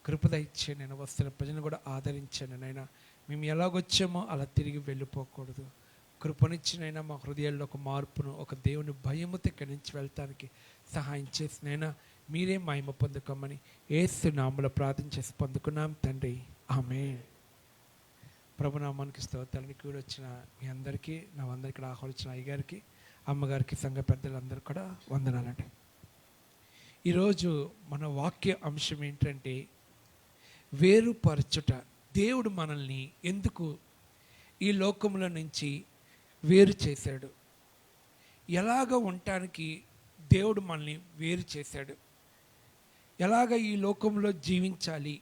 కృపద ఇచ్చే నేను వస్తున్న ప్రజలను కూడా ఆదరించాను నైనా. మేము ఎలాగొచ్చామో అలా తిరిగి వెళ్ళిపోకూడదు. కృపనిచ్చినైనా మా హృదయాల్లో ఒక మార్పును, ఒక దేవుని భయముతో ఇక్కడి నుంచి వెళ్తానికి సహాయం చేసినైనా మీరే మహిమ పొందుకోమని యేసు నామములో ప్రార్థన చేసి పొందుకున్నాం తండ్రి, ఆమేన్. ప్రభునామానికి స్తోత్రానికి కూడి వచ్చిన మీ అందరికీ, నా అందరికీ ఆహ్వానించిన అయ్యగారికి, అమ్మగారికి, సంఘ పెద్దలందరూ కూడా వందనాలండి. ఈరోజు మన వాక్య అంశం ఏంటంటే వేరుపరచుట. దేవుడు మనల్ని ఎందుకు ఈ లోకముల నుంచి వేరు చేశాడు? ఎలాగ ఉండటానికి దేవుడు మనల్ని వేరు చేశాడు? ఎలాగ ఈ లోకంలో జీవించాలి?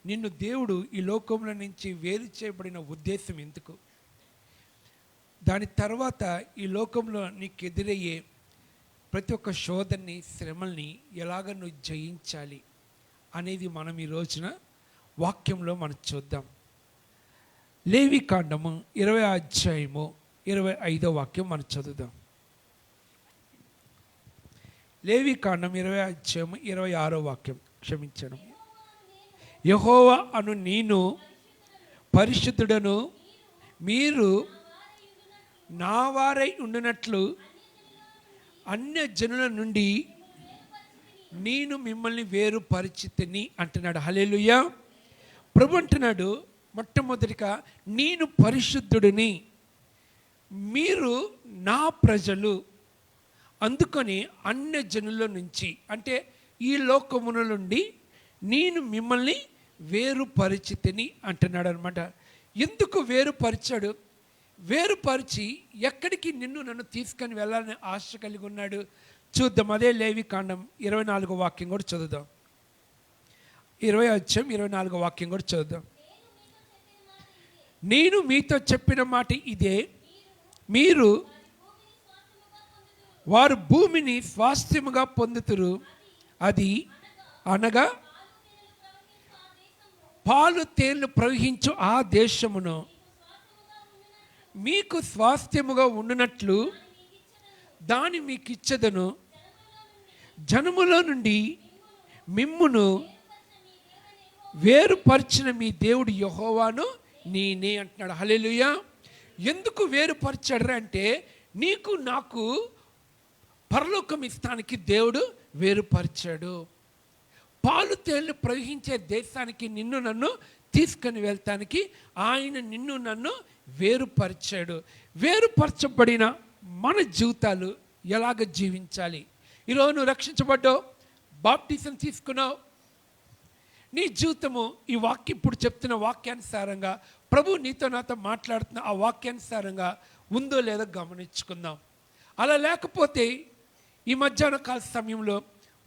నిన్ను దేవుడు ఈ లోకంలో నుంచి వేరు చేయబడిన ఉద్దేశం ఎందుకు? దాని తర్వాత ఈ లోకంలో నీకు ఎదురయ్యే ప్రతి ఒక్క శోధనని, శ్రమల్ని ఎలాగ నువ్వు జయించాలి అనేది మనం ఈ రోజున వాక్యంలో మనం చూద్దాం. లేవికాండము 20వ అధ్యాయము 25వ వాక్యం మనం చదువుదాం. లేవికాండం 20వ అధ్యాయము 26వ వాక్యం, క్షమించడం. యెహోవా అను నేను పరిశుద్ధుడను, మీరు నా వారై ఉండునట్లు అన్య జనుల నుండి నేను మిమ్మల్ని వేరుపరిచితిని అంటున్నాడు. హల్లెలూయా. ప్రభు అంటున్నాడు, మొట్టమొదటిగా నేను పరిశుద్ధుడిని, మీరు నా ప్రజలు. అందుకని అన్య జనుల నుంచి, అంటే ఈ లోకముల నుండి నేను మిమ్మల్ని వేరుపరిచితిని అంటున్నాడు అనమాట. ఎందుకు వేరుపరిచాడు? వేరుపరిచి ఎక్కడికి నిన్ను నన్ను తీసుకొని వెళ్ళాలని ఆశ కలిగి ఉన్నాడు. చూద్దాం. అదే లేవికాండం 24వ వాక్యం కూడా చదువుదాం. 20వ అధ్యాయం 24వ వాక్యం కూడా చదువుదాం. నేను మీతో చెప్పిన మాట ఇదే, మీరు వారు భూమిని స్వాస్థ్యముగా పొందుతురు, అది అనగా పాలు తేళ్లు ప్రవహించు ఆ దేశమును మీకు స్వాస్థ్యముగా ఉండునట్లు దాని మీకు ఇచ్చెదను. జనములో నుండి మిమ్మును వేరుపరిచిన మీ దేవుడు యెహోవాను నేనే అంటున్నాడు. హల్లెలూయా. ఎందుకు వేరుపరిచాడు అంటే నీకు నాకు పరలోకం ఇస్తానికి దేవుడు వేరుపరిచాడు. పాలు తేళ్లు ప్రవహించే దేశానికి నిన్ను నన్ను తీసుకొని వెళ్తానికి ఆయన నిన్ను నన్ను వేరుపరిచాడు. వేరుపరచబడిన మన జీవితాలు ఎలాగ జీవించాలి? ఈరోజు నువ్వు రక్షించబడ్డావు, బాప్టిజం తీసుకున్నావు, నీ జీవితము ఈ వాక్యం ఇప్పుడు చెప్తున్న వాక్యానుసారంగా, ప్రభు నీతో నాతో మాట్లాడుతున్న ఆ వాక్యానుసారంగా ఉందో లేదో గమనించుకుందాం. అలా లేకపోతే ఈ మధ్యాహ్న కాల సమయంలో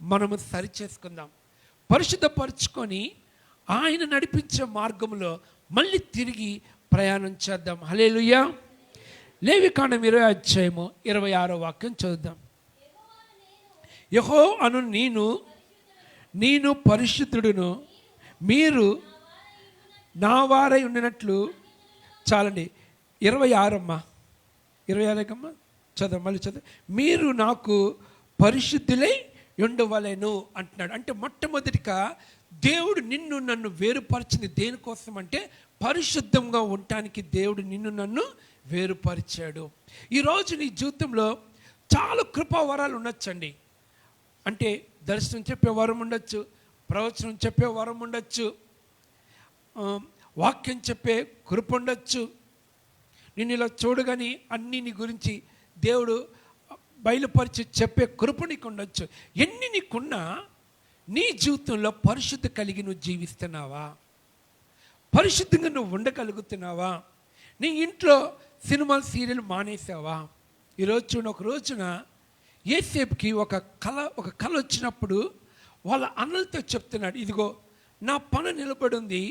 మనము సరిచేసుకుందాం, పరిశుద్ధపరుచుకొని ఆయన నడిపించే మార్గంలో మళ్ళీ తిరిగి ప్రయాణం చేద్దాం. హల్లెలూయా. లేవికాండం 20వ అధ్యాయము 26వ వాక్యం చదువుదాం. యెహోవా అను నేను పరిశుద్ధుడును, మీరు నా వారై ఉండినట్లు. చాలండి. 26 అమ్మా, 26 చదువు, మళ్ళీ చదువు. మీరు నాకు పరిశుద్ధులై ఉండవలెను అంటున్నాడు. అంటే మొట్టమొదటిగా దేవుడు నిన్ను నన్ను వేరుపరిచింది దేనికోసం అంటే పరిశుద్ధంగా ఉండటానికి దేవుడు నిన్ను నన్ను వేరుపరిచాడు. ఈరోజు నీ జీవితంలో చాలా కృపావరాలు ఉండొచ్చండి. అంటే దర్శనం చెప్పే వరం ఉండొచ్చు, ప్రవచనం చెప్పే వరం ఉండొచ్చు, వాక్యం చెప్పే కృప ఉండొచ్చు. నేను ఇలా చూడగానే అన్నీ నీ గురించి దేవుడు బయలుపరిచి చెప్పే కృప నీకు ఉండొచ్చు. ఎన్ని నీకున్నా నీ జీవితంలో పరిశుద్ధి కలిగి నువ్వు జీవిస్తున్నావా? పరిశుద్ధంగా నువ్వు ఉండగలుగుతున్నావా? నీ ఇంట్లో సినిమాలు సీరియల్ మానేసావా? ఈరోజు చూడ, ఒక రోజున యేసేపుకి ఒక కళ వచ్చినప్పుడు వాళ్ళ అన్నలతో చెప్తున్నాడు, ఇదిగో నా పని నిలబడి ఉంది,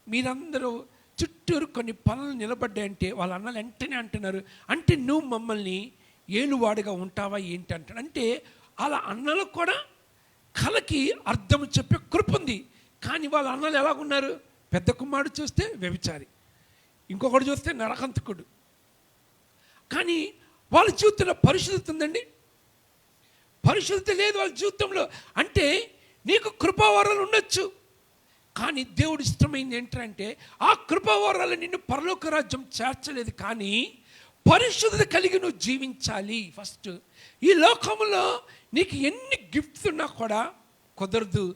మీరందరూ చుట్టూరు కొన్ని పనులు నిలబడ్డాయంటే వాళ్ళ అన్నలు వెంటనే అంటున్నారు, అంటే నువ్వు మమ్మల్ని ఏలువాడుగా ఉంటావా ఏంటి అంటాడు. అంటే అలా అన్నలకు కూడా కళకి అర్థం చెప్పే కృప ఉంది. కానీ వాళ్ళ అన్నలు ఎలాగున్నారు? పెద్ద కుమారుడు చూస్తే వ్యభిచారి, ఇంకొకటి చూస్తే నరకంతకుడు. కానీ వాళ్ళ జీవితంలో పరిశుద్ధత ఉందండి? పరిశుద్ధత లేదు వాళ్ళ జీవితంలో. అంటే నీకు కృపావరాలు ఉండొచ్చు, కానీ దేవుడు ఇష్టమైంది ఏంటంటే ఆ కృపావరాలు నిన్ను పరలోక రాజ్యం చేర్చలేదు, కానీ పరిశుద్ధత కలిగి నువ్వు జీవించాలి. ఫస్ట్ ఈ లోకంలో నీకు ఎన్ని గిఫ్ట్స్ ఉన్నా కూడా కుదరదు,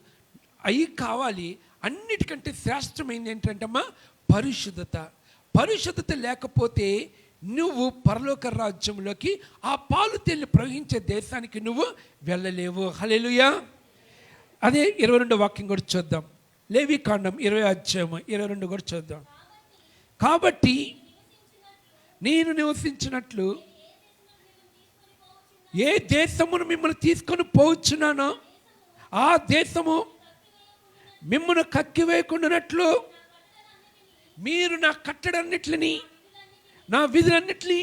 అవి కావాలి. అన్నిటికంటే శ్రేష్టమైంది ఏంటంటే అమ్మా పరిశుద్ధత. పరిశుద్ధత లేకపోతే నువ్వు పరలోక రాజ్యంలోకి, ఆ పాలు తేలి ప్రవహించే దేశానికి నువ్వు వెళ్ళలేవు. హల్లెలూయా. అదే 22 వాక్యం కూడా చూద్దాం. లేవికాండం 20 అధ్యాయం 22 కూడా చూద్దాం. కాబట్టి నేను నివసించినట్లు ఏ దేశమును మిమ్మల్ని తీసుకొని పోవచ్చున్నానో ఆ దేశము మిమ్మల్ని కక్కివేయకుండానట్లు మీరు నా కట్టడన్నిటిని, నా విధులన్నిటిని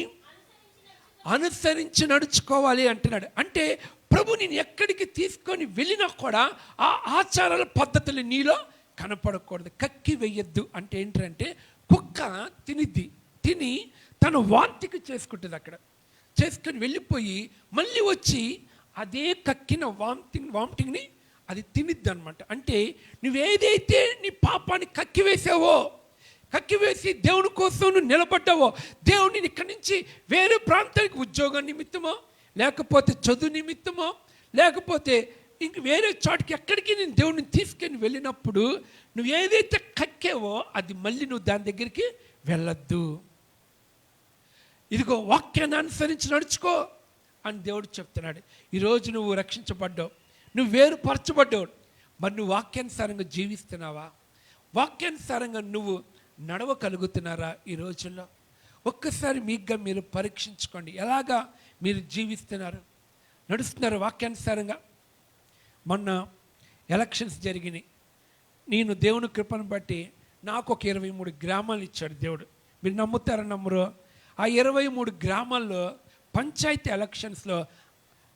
అనుసరించి నడుచుకోవాలి అంటున్నాడు. అంటే ప్రభు నేను ఎక్కడికి తీసుకొని వెళ్ళినా కూడా ఆ ఆచారాల పద్ధతులు నీలో కనపడకూడదు. కక్కి వెయ్యొద్దు అంటే ఏంటంటే కుక్క తిని తన వాంతికి చేసుకుంటుంది, అక్కడ చేసుకొని వెళ్ళిపోయి మళ్ళీ వచ్చి అదే కక్కిన వామిటింగ్ని అది తినిద్ది అనమాట. అంటే నువ్వేదైతే నీ పాపాన్ని కక్కివేసావో, కక్కివేసి దేవుని కోసం నువ్వు నిలబడ్డావో, దేవుడిని ఇక్కడి నుంచి వేరే ప్రాంతానికి ఉద్యోగం నిమిత్తమో, లేకపోతే చదువు నిమిత్తమో, లేకపోతే ఇంక వేరే చోటుకి ఎక్కడికి నేను దేవుడిని తీసుకొని వెళ్ళినప్పుడు నువ్వు ఏదైతే కక్కావో అది మళ్ళీ నువ్వు దాని దగ్గరికి వెళ్ళొద్దు. ఇదిగో వాక్యాన్ని అనుసరించి నడుచుకో అని దేవుడు చెప్తున్నాడు. ఈరోజు నువ్వు రక్షించబడ్డావు, నువ్వు వేరుపరచబడ్డావు, మరి నువ్వు వాక్యానుసారంగా జీవిస్తున్నావా? వాక్యానుసారంగా నువ్వు నడవగలుగుతున్నారా? ఈ రోజుల్లో ఒక్కసారి మీకుగా మీరు పరీక్షించుకోండి. ఎలాగా మీరు జీవిస్తున్నారు, నడుస్తున్నారు వాక్యానుసారంగా? మొన్న ఎలక్షన్స్ జరిగినాయి. నేను దేవుని కృపను బట్టి నాకు ఒక 23 గ్రామాలు ఇచ్చాడు దేవుడు. మీరు నమ్ముతారా నమ్మరు? ఆ 23 గ్రామాల్లో పంచాయతీ ఎలక్షన్స్లో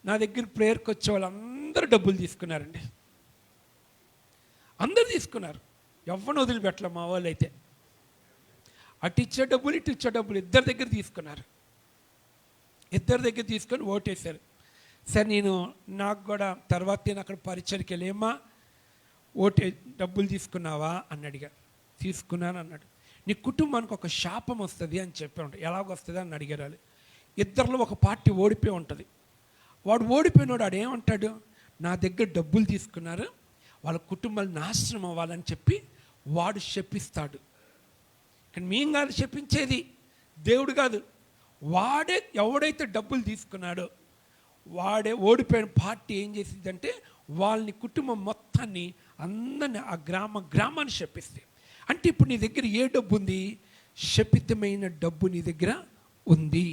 నా దగ్గర ప్రేయర్కి వచ్చే వాళ్ళందరూ డబ్బులు తీసుకున్నారండి. అందరూ తీసుకున్నారు, ఎవరిని వదిలిపెట్టలే. మా వాళ్ళు అయితే అటు ఇచ్చే డబ్బులు ఇటు ఇచ్చే డబ్బులు ఇద్దరి దగ్గర తీసుకున్నారు. ఇద్దరి దగ్గర తీసుకొని ఓటేశారు. సరే నేను నాకు కూడా తర్వాత నేను అక్కడ పరిచయకి వెళ్ళేమ్మా డబ్బులు తీసుకున్నావా అని అడిగారు. తీసుకున్నాను అన్నాడు. నీ కుటుంబానికి ఒక శాపం వస్తుంది అని చెప్పి ఉంటాడు. ఎలాగొస్తుంది అని అడిగారు వాళ్ళు. ఇద్దరిలో ఒక పార్టీ ఓడిపోయి ఉంటుంది. వాడు ఓడిపోయినాడు, వాడు ఏమంటాడు, నా దగ్గర డబ్బులు తీసుకున్నారు, వాళ్ళ కుటుంబాలు నాశనం అవ్వాలని చెప్పి వాడు శపిస్తాడు. కానీ మేము కాదు శపించేది, దేవుడు కాదు. వాడే ఎవడైతే డబ్బులు తీసుకున్నాడో వాడే ఓడిపోయిన పార్టీ ఏం చేసిందంటే వాళ్ళని కుటుంబం మొత్తాన్ని అందరిని ఆ గ్రామాన్ని శపిస్తాయి. అంటే ఇప్పుడు నీ దగ్గర ఏ డబ్బు ఉంది? శపితమైన డబ్బు నీ దగ్గర ఉంది.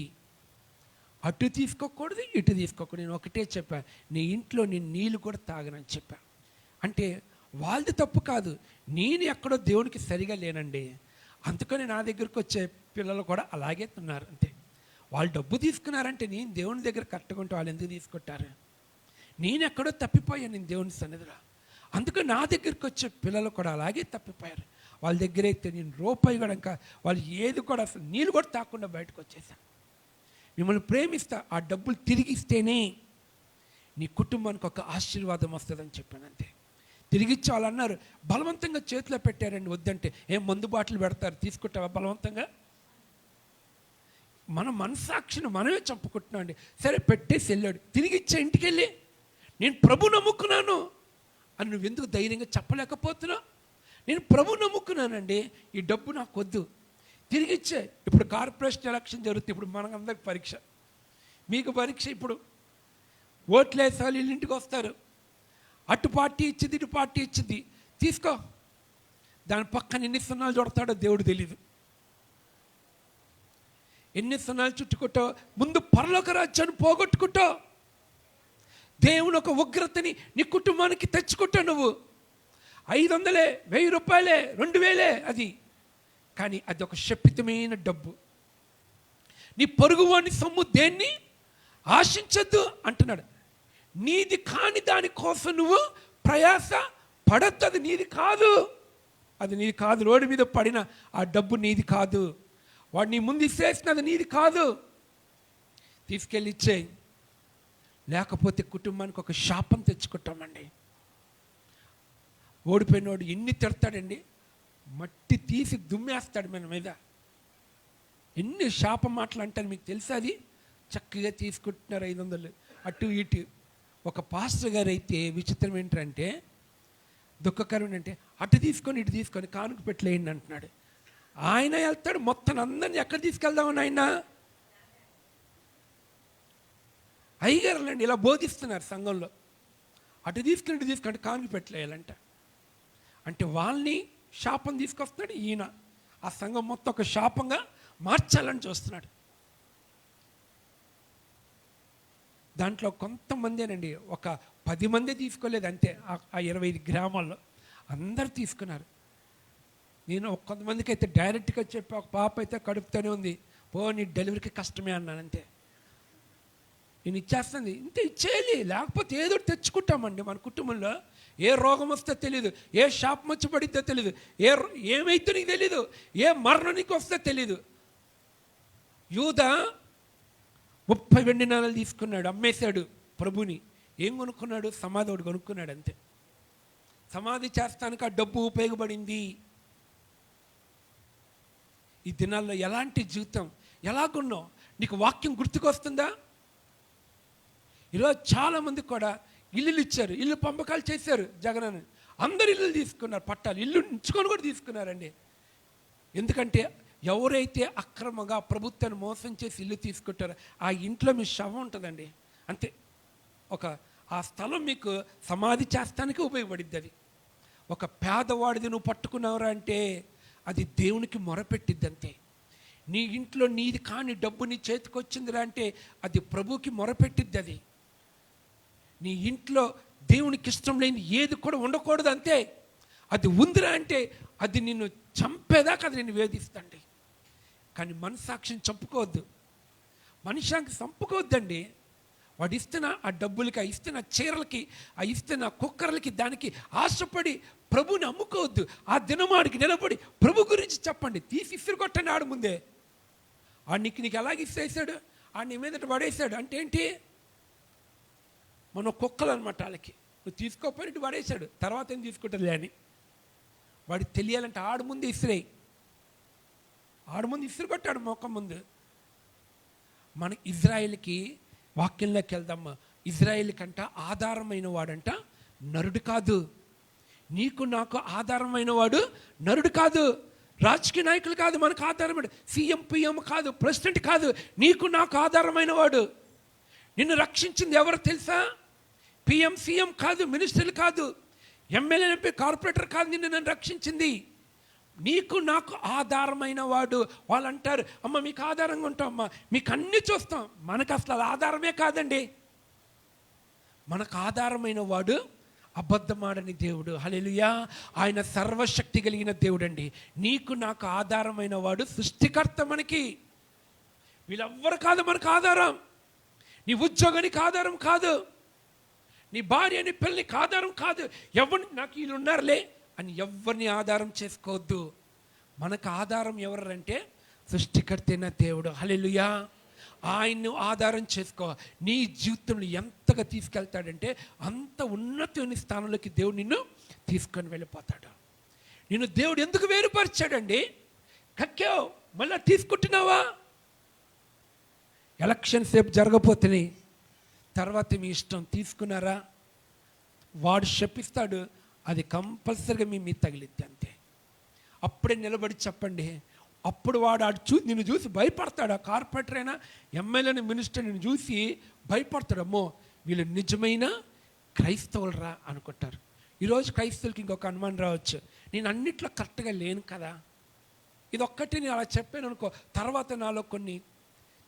అటు తీసుకోకూడదు, ఇటు తీసుకోకూడదు. నేను ఒకటే చెప్పాను, నీ ఇంట్లో నేను నీళ్ళు కూడా తాగనని చెప్పాను. అంటే వాళ్ళది తప్పు కాదు, నేను ఎక్కడో దేవునికి సరిగా లేనండి, అందుకని నా దగ్గరకు వచ్చే పిల్లలు కూడా అలాగే ఉన్నారు. అంతే, వాళ్ళు డబ్బు తీసుకున్నారంటే నేను దేవుని దగ్గర కట్టుకుంటే వాళ్ళు ఎందుకు తీసుకుంటారు? నేను ఎక్కడో తప్పిపోయాను నేను దేవుని సన్నిధిలో, అందుకని నా దగ్గరికి వచ్చే పిల్లలు కూడా అలాగే తప్పిపోయారు. వాళ్ళ దగ్గర అయితే నేను రూపాయి కూడా ఇంకా వాళ్ళు ఏది కూడా అసలు నీళ్ళు కూడా తాకుండా బయటకు వచ్చేసాను. మిమ్మల్ని ప్రేమిస్తా, ఆ డబ్బులు తిరిగి ఇస్తేనే నీ కుటుంబానికి ఒక ఆశీర్వాదం వస్తుందని చెప్పాను. అంతే, తిరిగిచ్చి వాళ్ళు అన్నారు బలవంతంగా చేతిలో పెట్టారండి, వద్దంటే ఏం మందు బాటలు పెడతారు, తీసుకుంటావా బలవంతంగా? మన మనసాక్షిని మనమే చంపుకుంటున్నాం అండి. సరే పెట్టేసి వెళ్ళాడు, తిరిగి ఇచ్చా ఇంటికి వెళ్ళి, నేను ప్రభు నమ్ముకున్నాను అని నువ్వు ఎందుకు ధైర్యంగా చెప్పలేకపోతున్నావు? నేను ప్రభు నమ్ముకున్నానండి, ఈ డబ్బు నాకు వద్దు, తిరిగి ఇచ్చే. ఇప్పుడు కార్పొరేషన్ ఎలక్షన్ జరుగుతుంది, ఇప్పుడు మనందరికి పరీక్ష, మీకు పరీక్ష. ఇప్పుడు ఓట్లు వేసాలి, వీళ్ళు ఇంటికి వస్తారు, అటు పార్టీ ఇచ్చింది ఇటు పార్టీ ఇచ్చింది, తీసుకో. దాని పక్కన ఎన్ని సున్నాలు చూడతాడో దేవుడు తెలీదు. ఎన్ని సున్నాలు చుట్టుకుంటావు, ముందు పరలోక రాజ్యాన్ని పోగొట్టుకుంటావు. దేవుని ఒక ఉగ్రతని నీ కుటుంబానికి తెచ్చుకుంటావు. నువ్వు 500, 1000 రూపాయలే, 2000 అది, కానీ అది ఒక శపితమైన డబ్బు. నీ పొరుగువాని సొమ్ము దేన్ని ఆశించద్దు అంటున్నాడు. నీది కాని దానికోసం నువ్వు ప్రయాస పడద్దు, అది నీది కాదు, అది నీది కాదు. రోడ్డు మీద పడిన ఆ డబ్బు నీది కాదు, వాడు నీ ముందు ఇచ్చేసినది నీది కాదు, తీసుకెళ్ళి ఇచ్చేయి. లేకపోతే కుటుంబానికి ఒక శాపం తెచ్చుకుంటామండి. ఓడిపోయినోడు ఎన్ని తిడతాడండి, మట్టి తీసి దుమ్మేస్తాడు మన మీద. ఎన్ని శాప మాటలు అంటారు మీకు తెలుసా? అది చక్కగా తీసుకుంటున్నారు 500 అటు ఇటు. ఒక పాస్టర్ గారు అయితే విచిత్రం ఏంటంటే, దుఃఖకరం ఏంటంటే, అటు తీసుకొని ఇటు తీసుకొని కానుక పెట్టలేయండి అంటున్నాడు. ఆయన వెళ్తాడు, మొత్తం అందరినీ ఎక్కడ తీసుకెళ్దామని ఆయన. అయ్యగారులండి ఇలా బోధిస్తున్నారు సంఘంలో, అటు తీసుకుని ఇటు తీసుకుంటే కానుక పెట్టలేయాలంట. అంటే వాళ్ళని శాపం తీసుకొస్తున్నాడు ఈయన. ఆ సంఘం మొత్తం ఒక శాపంగా మార్చాలని చూస్తున్నాడు. దాంట్లో కొంతమందేనండి, ఒక 10 మంది తీసుకోలేదు అంతే. ఆ 25 గ్రామాల్లో అందరు తీసుకున్నారు. నేను కొంతమందికి అయితే డైరెక్ట్గా చెప్పి, ఒక పాప అయితే కడుపుతూనే ఉంది, నీ డెలివరీకి కష్టమే అన్నాను. అంతే, నేను ఇచ్చేస్తుంది, ఇంతే ఇచ్చేయాలి, లేకపోతే ఏదో తెచ్చుకుంటామండి. మన కుటుంబంలో ఏ రోగం వస్తే తెలీదు, ఏ శాపం వచ్చి పడిద్దో తెలీదు, ఏమైతే నీకు తెలీదు, ఏ మరణం నీకు వస్తే తెలీదు. యూదా 30 వెండి నాణాలు తీసుకున్నాడు, అమ్మేశాడు ప్రభుని. ఏం కొనుక్కున్నాడు? సమాధి ఒకటి కొనుక్కున్నాడు అంతే. సమాధి చేస్తానికి ఆ డబ్బు ఉపయోగపడింది. ఈ దినాల్లో ఎలాంటి జీవితం, ఎలాగున్నావు? నీకు వాక్యం గుర్తుకొస్తుందా? ఈరోజు చాలామంది కూడా ఇల్లులు ఇచ్చారు, ఇల్లు పంపకాలు చేశారు జగనన్న. అందరు ఇల్లు తీసుకున్నారు, పట్టాలు ఇల్లు ఉంచుకొని కూడా తీసుకున్నారండి. ఎందుకంటే ఎవరైతే అక్రమంగా ప్రభుత్వాన్ని మోసం చేసి ఇల్లు తీసుకుంటారో ఆ ఇంట్లో మీ శవం ఉంటుందండి అంతే. ఆ స్థలం మీకు సమాధి చేస్తానికి ఉపయోగపడిద్ది. అది ఒక పేదవాడిది నువ్వు పట్టుకున్నావురా అంటే అది దేవునికి మొరపెట్టిద్ది అంతే. నీ ఇంట్లో నీది కాని డబ్బు నీ చేతికి వచ్చిందిరా అంటే అది ప్రభుకి మొరపెట్టిద్ది. అది నీ ఇంట్లో దేవునికి ఇష్టం లేని ఏది కూడా ఉండకూడదు అంతే. అది ఉందిరా అంటే అది నిన్ను చంపేదాకా అది నిన్ను వేధిస్తండి. కానీ మనస్సాక్షిని చంపుకోవద్దు, మనిషానికి చంపుకోవద్దండి. వాడు ఇస్తున్న ఆ డబ్బులకి, ఆ ఇస్తున్న చీరలకి, ఆ ఇస్తున్న కుక్కర్లకి, దానికి ఆశపడి ప్రభుని అమ్ముకోవద్దు. ఆ దినమాడికి నిలబడి ప్రభు గురించి చెప్పండి. తీసి ఇసురు కొట్టండి ఆడ ముందే. నీకు ఎలాగ ఇస్తేసాడు, నీ మీదట పడేశాడు అంటే ఏంటి? మన కుక్కలు అనమాట. వాళ్ళకి నువ్వు తీసుకోపోయి ఇటు పడేశాడు, తర్వాత ఏం తీసుకుంటుంది అని వాడికి తెలియాలంటే ఆడు ముందు ఇసిరేయి. ఆడు ముందు ఇసురు కొట్టాడు మొక్కం ముందు. మన ఇజ్రాయేల్కి వాక్యంలోకి వెళ్దామా. ఇజ్రాయేల్ కంట ఆధారమైన వాడంట నరుడు కాదు. నీకు నాకు ఆధారమైన వాడు నరుడు కాదు, రాజకీయ నాయకులు కాదు. మనకు ఆధారమైన సీఎం పిఎం కాదు, ప్రెసిడెంట్ కాదు. నీకు నాకు ఆధారమైన వాడు. నిన్ను రక్షించింది ఎవరు తెలుసా? పిఎం సీఎం కాదు, మినిస్టర్లు కాదు, ఎమ్మెల్యే ఎంపీ కార్పొరేటర్ కాదు. నన్ను రక్షించింది నీకు నాకు ఆధారమైన వాడు. వాళ్ళు అంటారు, అమ్మ మీకు ఆధారంగా ఉంటాం, అమ్మ మీకు అన్నీ చూస్తాం. మనకు అసలు ఆధారమే కాదండి. మనకు ఆధారమైన వాడు అబద్ధమాడని దేవుడు. హల్లెలూయా. ఆయన సర్వశక్తి కలిగిన దేవుడు అండి. నీకు నాకు ఆధారమైన వాడు సృష్టికర్త. మనకి వీళ్ళెవ్వరు కాదు మనకు ఆధారం. నీ ఉద్యోగానికి ఆధారం కాదు, నీ భార్య నీ పిల్లనికి ఆధారం కాదు. ఎవరిని నాకు వీళ్ళు ఉన్నారులే అని ఎవరిని ఆధారం చేసుకోవద్దు. మనకు ఆధారం ఎవరంటే సృష్టికర్తైన దేవుడు. హల్లెలూయా. ఆయన్ను ఆధారం చేసుకో. నీ జీవితంలో ఎంతగా తీసుకెళ్తాడంటే అంత ఉన్నతమైన స్థానంలోకి దేవుడు నిన్ను తీసుకొని వెళ్ళిపోతాడు. నిన్ను దేవుడు ఎందుకు వేరుపరిచాడండి? కక్కావు, మళ్ళీ తీసుకుంటున్నావా? ఎలక్షన్ సేపు జరగపోతున్నాయి, తర్వాత మీ ఇష్టం. తీసుకున్నారా? వాడు శపిస్తాడు, అది కంపల్సరిగా మీ తగిలిద్ది అంతే. అప్పుడే నిలబడి చెప్పండి. అప్పుడు వాడు నిన్ను చూసి భయపడతాడు. ఆ కార్పొరేటర్ అయినా, ఎమ్మెల్యేని, మినిస్టర్ నిన్ను చూసి భయపడతాడు. అమ్మో వీళ్ళు నిజమైన క్రైస్తవులరా అనుకుంటారు. ఈరోజు క్రైస్తవులకి ఇంకొక అనుమానం రావచ్చు, నేను అన్నిట్లో కరెక్ట్గా లేను కదా, ఇది ఒక్కటి నేను అలా చెప్పాను అనుకో, తర్వాత నాలో కొన్ని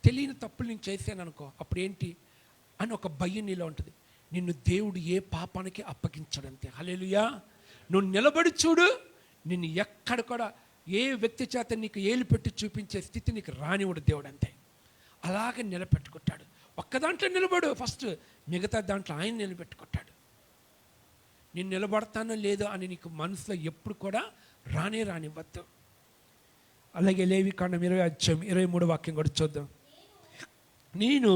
తెలియని తప్పులు నేను చేశాను అనుకో, అప్పుడు ఏంటి అని ఒక భయం నీలో ఉంటుంది. నిన్ను దేవుడు ఏ పాపానికి అప్పగించడంతే. హల్లెలూయా. నువ్వు నిలబడి చూడు, నిన్ను ఎక్కడ కూడా ఏ వ్యక్తి చేత నీకు ఏలు పెట్టి చూపించే స్థితి నీకు రానివాడు దేవుడు అంతే. అలాగే నిలబెట్టుకుంటాడు. ఒక్క దాంట్లో నిలబడు ఫస్ట్, మిగతా దాంట్లో ఆయన నిలబెట్టుకుంటాడు. నేను నిలబడతానో లేదో అని నీకు మనసులో ఎప్పుడు కూడా రానివ్వద్దు. అలాగే లేవికాండం 20:23 వాక్యం కూడా చూద్దాం. నేను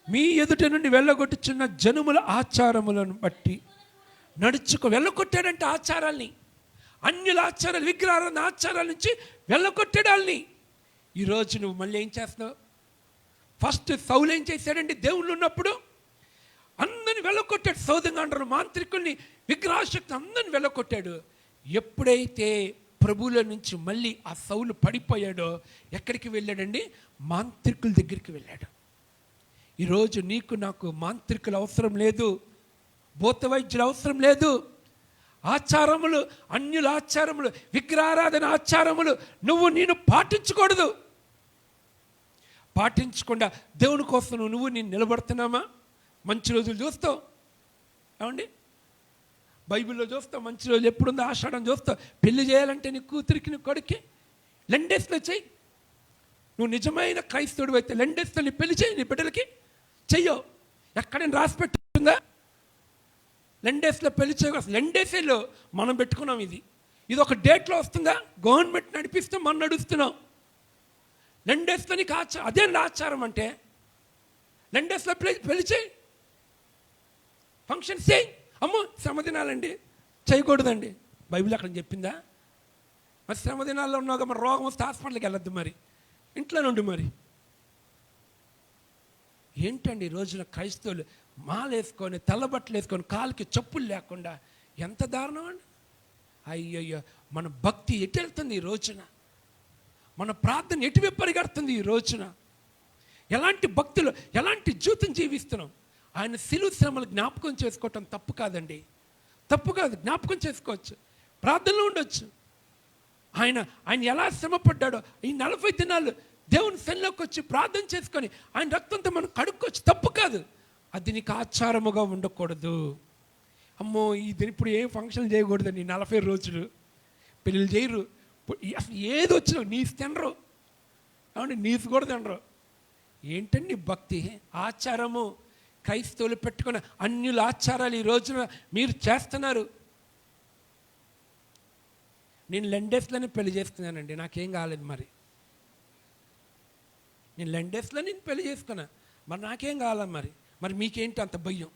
మీ ఎదుట నుండి వెళ్ళగొట్టుచున్న జనుముల ఆచారములను బట్టి వెళ్ళగొట్టాడంటే ఆచారాల్ని, అన్యుల ఆచారాలు, విగ్రహారాధన ఆచారాల నుంచి వెళ్ళగొట్టాడు వాళ్ళని. ఈరోజు నువ్వు మళ్ళీ ఏం చేస్తావు? ఫస్ట్ సౌలు ఏం చేశాడండి? దేవుళ్ళు ఉన్నప్పుడు అందరిని వెళ్ళగొట్టాడు. సౌదంగాండ్రులు, మాంత్రికుల్ని, విగ్రహాశక్తి అందరిని వెళ్ళగొట్టాడు. ఎప్పుడైతే ప్రభువుల నుంచి మళ్ళీ ఆ సౌలు పడిపోయాడో ఎక్కడికి వెళ్ళాడండి? మాంత్రికుల దగ్గరికి వెళ్ళాడు. ఈరోజు నీకు నాకు మాంత్రికులు అవసరం లేదు, భూత వైద్యులు అవసరం లేదు. ఆచారములు, అన్యుల ఆచారములు, విగ్రహారాధన ఆచారములు నేను పాటించకూడదు. పాటించకుండా దేవుని కోసం నేను నిలబడుతున్నామా? మంచి రోజులు చూస్తావు ఏమండి, బైబిల్లో చూస్తావు. మంచి రోజులు ఎప్పుడుందో ఆషాఢం చూస్తావు. పెళ్లి చేయాలంటే నీ కూతురికి, నీ కొడుక్కి లెండేస్లో చెయ్యి. నువ్వు నిజమైన క్రైస్తవుడు అయితే లెండేస్లో నీ పెళ్లి చేయి, నీ బిడ్డలకి చెయ్యో. ఎక్కడైనా రాసి పెట్టుందా? లెండేస్లో పెళ్లి చేయకూడదు. లెండేసేలో మనం పెట్టుకున్నాం. ఇది ఒక డేట్లో వస్తుందా? గవర్నమెంట్ నడిపిస్తే మనం నడుస్తున్నాం. లెండేస్లో నీకు అదే ఆచారం అంటే లెండేస్లో పెళ్లి చేయి, ఫంక్షన్స్ చేయి. అమ్మో శ్రమ దినాలండి చేయకూడదండి. బైబిల్ అక్కడ చెప్పిందా? మరి శ్రమ దినాల్లో ఉన్నాక మరి రోగం వస్తే హాస్పిటల్కి వెళ్ళొద్దు, మరి ఇంట్లో నుండి. మరి ఏంటండి ఈ రోజున క్రైస్తవులు మాలేసుకొని, తెల్లబట్టలు వేసుకొని, కాలుకి చెప్పులు లేకుండా ఎంత దారుణం అండి. అయ్యయ్యో, మన భక్తి ఎటు వెళ్తుంది ఈ రోజున? మన ప్రార్థన ఎటువైపు పరిగెడుతుంది ఈ రోజున? ఎలాంటి భక్తులు, ఎలాంటి జీవితం జీవిస్తున్నాం? ఆయన శిలువ శ్రమలు జ్ఞాపకం చేసుకోవటం తప్పు కాదండి, తప్పు కాదు. జ్ఞాపకం చేసుకోవచ్చు, ప్రార్థనలో ఉండొచ్చు. ఆయన ఎలా శ్రమ పడ్డాడో ఈ 40 దినాలు దేవుని సన్నిధిలోకి వచ్చి ప్రార్థన చేసుకొని ఆయన రక్తంతో మనం కడుక్కోవచ్చు, తప్పు కాదు. అది నీకు ఆచారముగా ఉండకూడదు. అమ్మో ఇప్పుడు ఏం ఫంక్షన్ చేయకూడదండి. 40 రోజులు పెళ్ళిళ్ళు చేయరు. అసలు ఏది వచ్చినా నీసు తినరు, అవునండి, నీసు కూడా తినరు. ఏంటండి భక్తి? ఆచారము. క్రైస్తవులు పెట్టుకున్న అన్యుల ఆచారాలు ఈ రోజున మీరు చేస్తున్నారు. నేను లెండేస్లోనే పెళ్లి చేస్తున్నానండి, నాకేం కాలేదు. నేను లెండేస్లో పెళ్లి చేసుకున్నా, మరి నాకేం కావాలి? మరి మీకేంటి అంత భయం?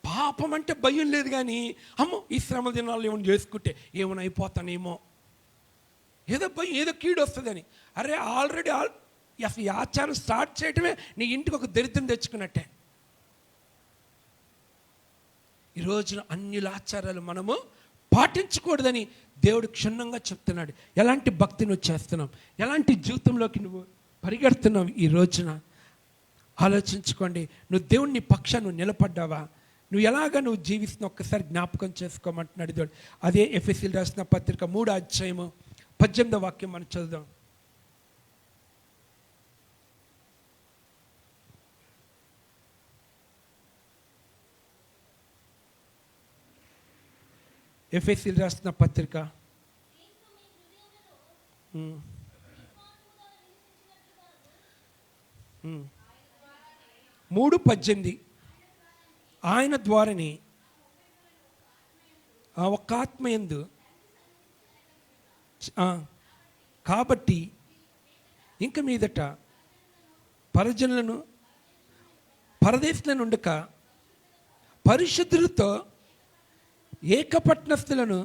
పాపం అంటే భయం లేదు, కానీ అమ్మో ఈ శ్రమ దినాల్లో ఏమైనా చేసుకుంటే ఏమైనా అయిపోతానేమో, ఏదో భయం, ఏదో కీడు వస్తుందని. అరే ఆల్రెడీ అసలు ఈ ఆచారం స్టార్ట్ చేయటమే నీ ఇంటికి ఒక దరిద్రం తెచ్చుకున్నట్టే. ఈ రోజున అన్యుల ఆచారాలు మనము పాటించకూడదని దేవుడు క్షుణ్ణంగా చెప్తున్నాడు. ఎలాంటి భక్తి నువ్వు చేస్తున్నావు, ఎలాంటి జీవితంలోకి నువ్వు పరిగెడుతున్నావు ఈ రోజున ఆలోచించుకోండి. నువ్వు దేవుని పక్షాన్ని నిలబడ్డావా? నువ్వు జీవిస్తున్నావు ఒక్కసారి జ్ఞాపకం చేసుకోమంటున్నాడు దేవుడు. అదే ఎఫెసీయులకు రాసిన పత్రిక 3వ అధ్యాయము 18వ వాక్యం మనం చదువుదాం. ఎఫెసీయులకు రాసిన పత్రిక 3:18 ఆయన ద్వారానే ఒక్క ఆత్మయందు కాబట్టి ఇంక మీదట పరదేశులను ఉండక పరిశుద్ధులతో ఏకపట్నస్థులను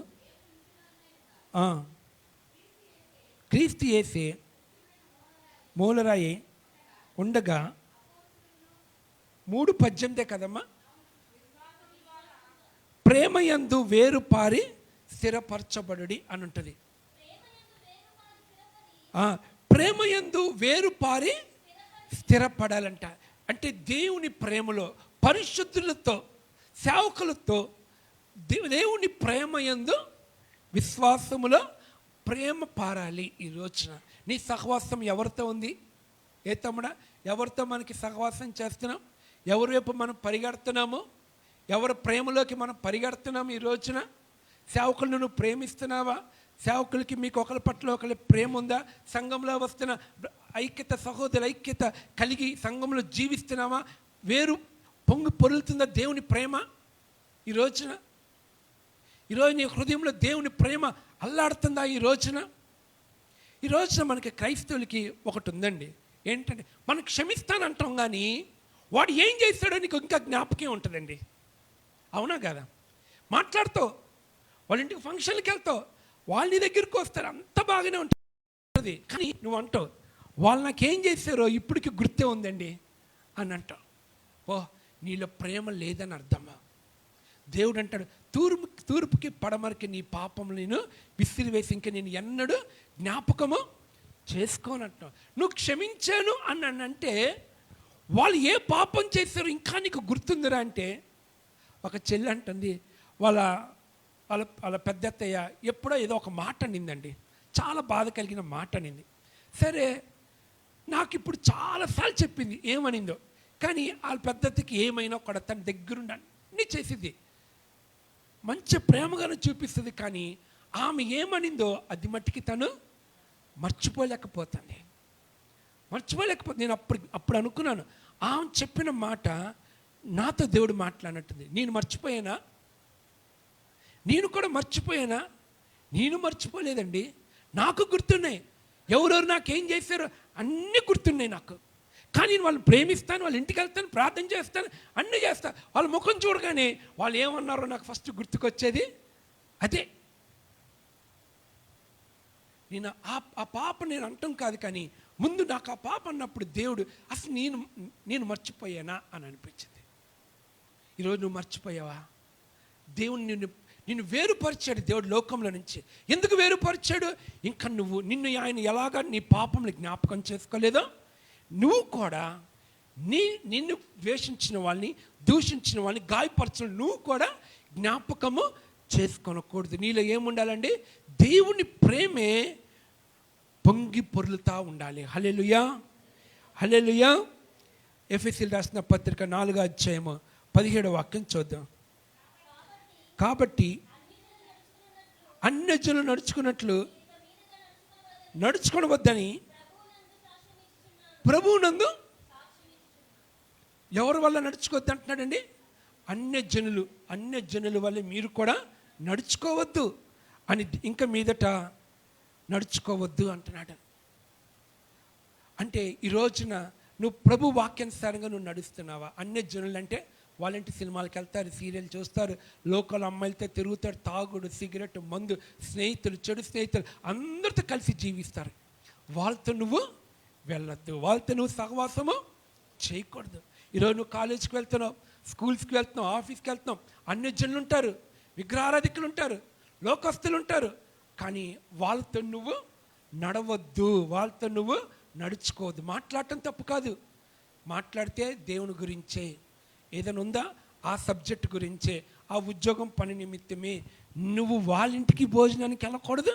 క్రీస్తు యేసే మూలరాయి ఉండగా 3:18 కదమ్మా, ప్రేమయందు వేరుపారి స్థిరపరచబడుడి అని ఉంటుంది. ప్రేమయందు వేరుపారి స్థిరపడాలంట. అంటే దేవుని ప్రేమలో, పరిశుద్ధులతో, సేవకులతో, దేవుని ప్రేమయందు, విశ్వాసములో ప్రేమ పారాలి. ఈ రోజున నీ సహవాసం ఎవరితో ఉంది? ఏ తమ్ముడా, ఎవరితో మనకి సహవాసం చేస్తున్నాం? ఎవరి వైపు మనం పరిగెడుతున్నాము? ఎవరి ప్రేమలోకి మనం పరిగెడుతున్నాము? ఈ రోజున సేవకులను నువ్వు ప్రేమిస్తున్నావా? సేవకులకి మీకు ఒకరి పట్ల ఒకరి ప్రేమ ఉందా? సంఘంలో వస్తున్న ఐక్యత, సహోదర ఐక్యత కలిగి సంఘంలో జీవిస్తున్నావా? వేరు పొంగి పొరులుతుందా దేవుని ప్రేమ? ఈరోజు నీ హృదయంలో దేవుని ప్రేమ అల్లాడుతుందా? ఈ రోజున మనకి క్రైస్తవులకి ఒకటి ఉందండి. ఏంటంటే మనం క్షమిస్తానంటాం, కానీ వాడు ఏం చేస్తాడో నీకు ఇంకా జ్ఞాపకం ఉంటుందండి. అవునా కదా? మాట్లాడతావు, వాళ్ళ ఇంటికి ఫంక్షన్కి వెళ్తావు, వాళ్ళ నీ దగ్గరికి వస్తారు, అంత బాగానే ఉంటుంది. కానీ నువ్వు అంటావు, వాళ్ళు నాకేం చేశారో ఇప్పటికి గుర్తే ఉందండి అని అంటావు. ఓ, నీలో ప్రేమ లేదని అర్థమా? దేవుడు అంటాడు, తూర్పుకి పడమరకి నీ పాపం నేను విసిరివేసి ఇంక నేను ఎన్నడూ జ్ఞాపకము చేసుకోనంటావు. నువ్వు క్షమించాను అని అంటే వాళ్ళు ఏ పాపం చేశారో ఇంకా నీకు గుర్తుందిరా అంటే, ఒక చెల్లి అంటుంది, వాళ్ళ వాళ్ళ వాళ్ళ పెద్దత్తయ్య ఎప్పుడో ఏదో ఒక మాట అనిందండి, చాలా బాధ కలిగిన మాట అనింది. సరే, నాకు ఇప్పుడు చాలాసార్లు చెప్పింది ఏమనిందో, కానీ వాళ్ళ పెద్దత్తకి ఏమైనా కూడా తన దగ్గరుండి అన్నీ చేసింది, మంచి ప్రేమగానే చూపిస్తుంది. కానీ ఆమె ఏమనిందో అది మట్టికి తను మర్చిపోలేకపోతుంది. నేను అప్పుడు అనుకున్నాను, ఆమె చెప్పిన మాట నాతో దేవుడు మాట్లాడినట్టుంది. నేను మర్చిపోయానా? నేను కూడా మర్చిపోయానా? నేను మర్చిపోలేదండి, నాకు గుర్తున్నాయి. ఎవరెవరు నాకేం చేశారో అన్నీ గుర్తున్నాయి నాకు. కానీ నేను వాళ్ళని ప్రేమిస్తాను, వాళ్ళ ఇంటికి వెళ్తాను, ప్రార్థన చేస్తాను, అన్నీ చేస్తాను. వాళ్ళ ముఖం చూడగానే వాళ్ళు ఏమన్నారో నాకు ఫస్ట్ గుర్తుకొచ్చేది అదే. నేను ఆ పాప నేను అంటాం కాదు, కానీ ముందు నాకు ఆ పాప అన్నప్పుడు దేవుడు అసలు నేను మర్చిపోయానా అని అనిపించింది. ఈరోజు నువ్వు మర్చిపోయావా? దేవుడు నిన్ను వేరుపరిచాడు దేవుడు లోకంలో నుంచి. ఎందుకు వేరుపరిచాడు? ఇంకా నిన్ను ఆయన ఎలాగా నీ పాపంని జ్ఞాపకం చేసుకోలేదో, నువ్వు కూడా నిన్ను ద్వేషించిన వాళ్ళని, దూషించిన వాళ్ళని, గాయపరచిన నువ్వు కూడా జ్ఞాపకము చేసుకోనకూడదు. నీలో ఏముండాలండి? దేవుని ప్రేమే పొంగి పొర్లుతా ఉండాలి. హల్లెలూయా, హల్లెలూయా. ఎఫెసీయులకు రాసిన పత్రిక 4వ అధ్యాయము 17వ వాక్యం చూద్దాం. కాబట్టి అన్యజనులు నడుచుకున్నట్లు నడుచుకొనవద్దని ప్రభువునందు. ఎవరి వల్ల నడుచుకోవద్దు అంటున్నాడండి? అన్యజనుల వల్ల మీరు కూడా నడుచుకోవద్దు అని, ఇంకా మీదట నడుచుకోవద్దు అంటున్నాడు. అంటే ఈ రోజున నువ్వు ప్రభు వాక్యానుసారంగా నువ్వు నడుస్తున్నావా? అన్యజనులు అంటే వాళ్ళంటి సినిమాలకు వెళ్తారు, సీరియల్ చూస్తారు, లోకల్ అమ్మాయిలతో తిరుగుతారు, తాగుడు, సిగరెట్, మందు, స్నేహితులు, చెడు స్నేహితులు అందరితో కలిసి జీవిస్తారు. వాళ్ళతో నువ్వు వెళ్ళొద్దు, వాళ్ళతో నువ్వు సహవాసము చేయకూడదు. ఈరోజు నువ్వు కాలేజీకి వెళ్తున్నావు, స్కూల్స్కి వెళ్తున్నావు, ఆఫీస్కి వెళ్తున్నావు, అన్యజనులు ఉంటారు, విగ్రహారాధికులు ఉంటారు, లోకస్తులు ఉంటారు. కానీ వాళ్ళతో నువ్వు నడవద్దు, వాళ్ళతో నువ్వు నడుచుకోవద్దు. మాట్లాడటం తప్పు కాదు, మాట్లాడితే దేవుని గురించే, ఏదైనా ఉందా ఆ సబ్జెక్ట్ గురించే, ఆ ఉద్యోగం పని నిమిత్తమే. నువ్వు వాళ్ళ ఇంటికి భోజనానికి వెళ్ళకూడదు.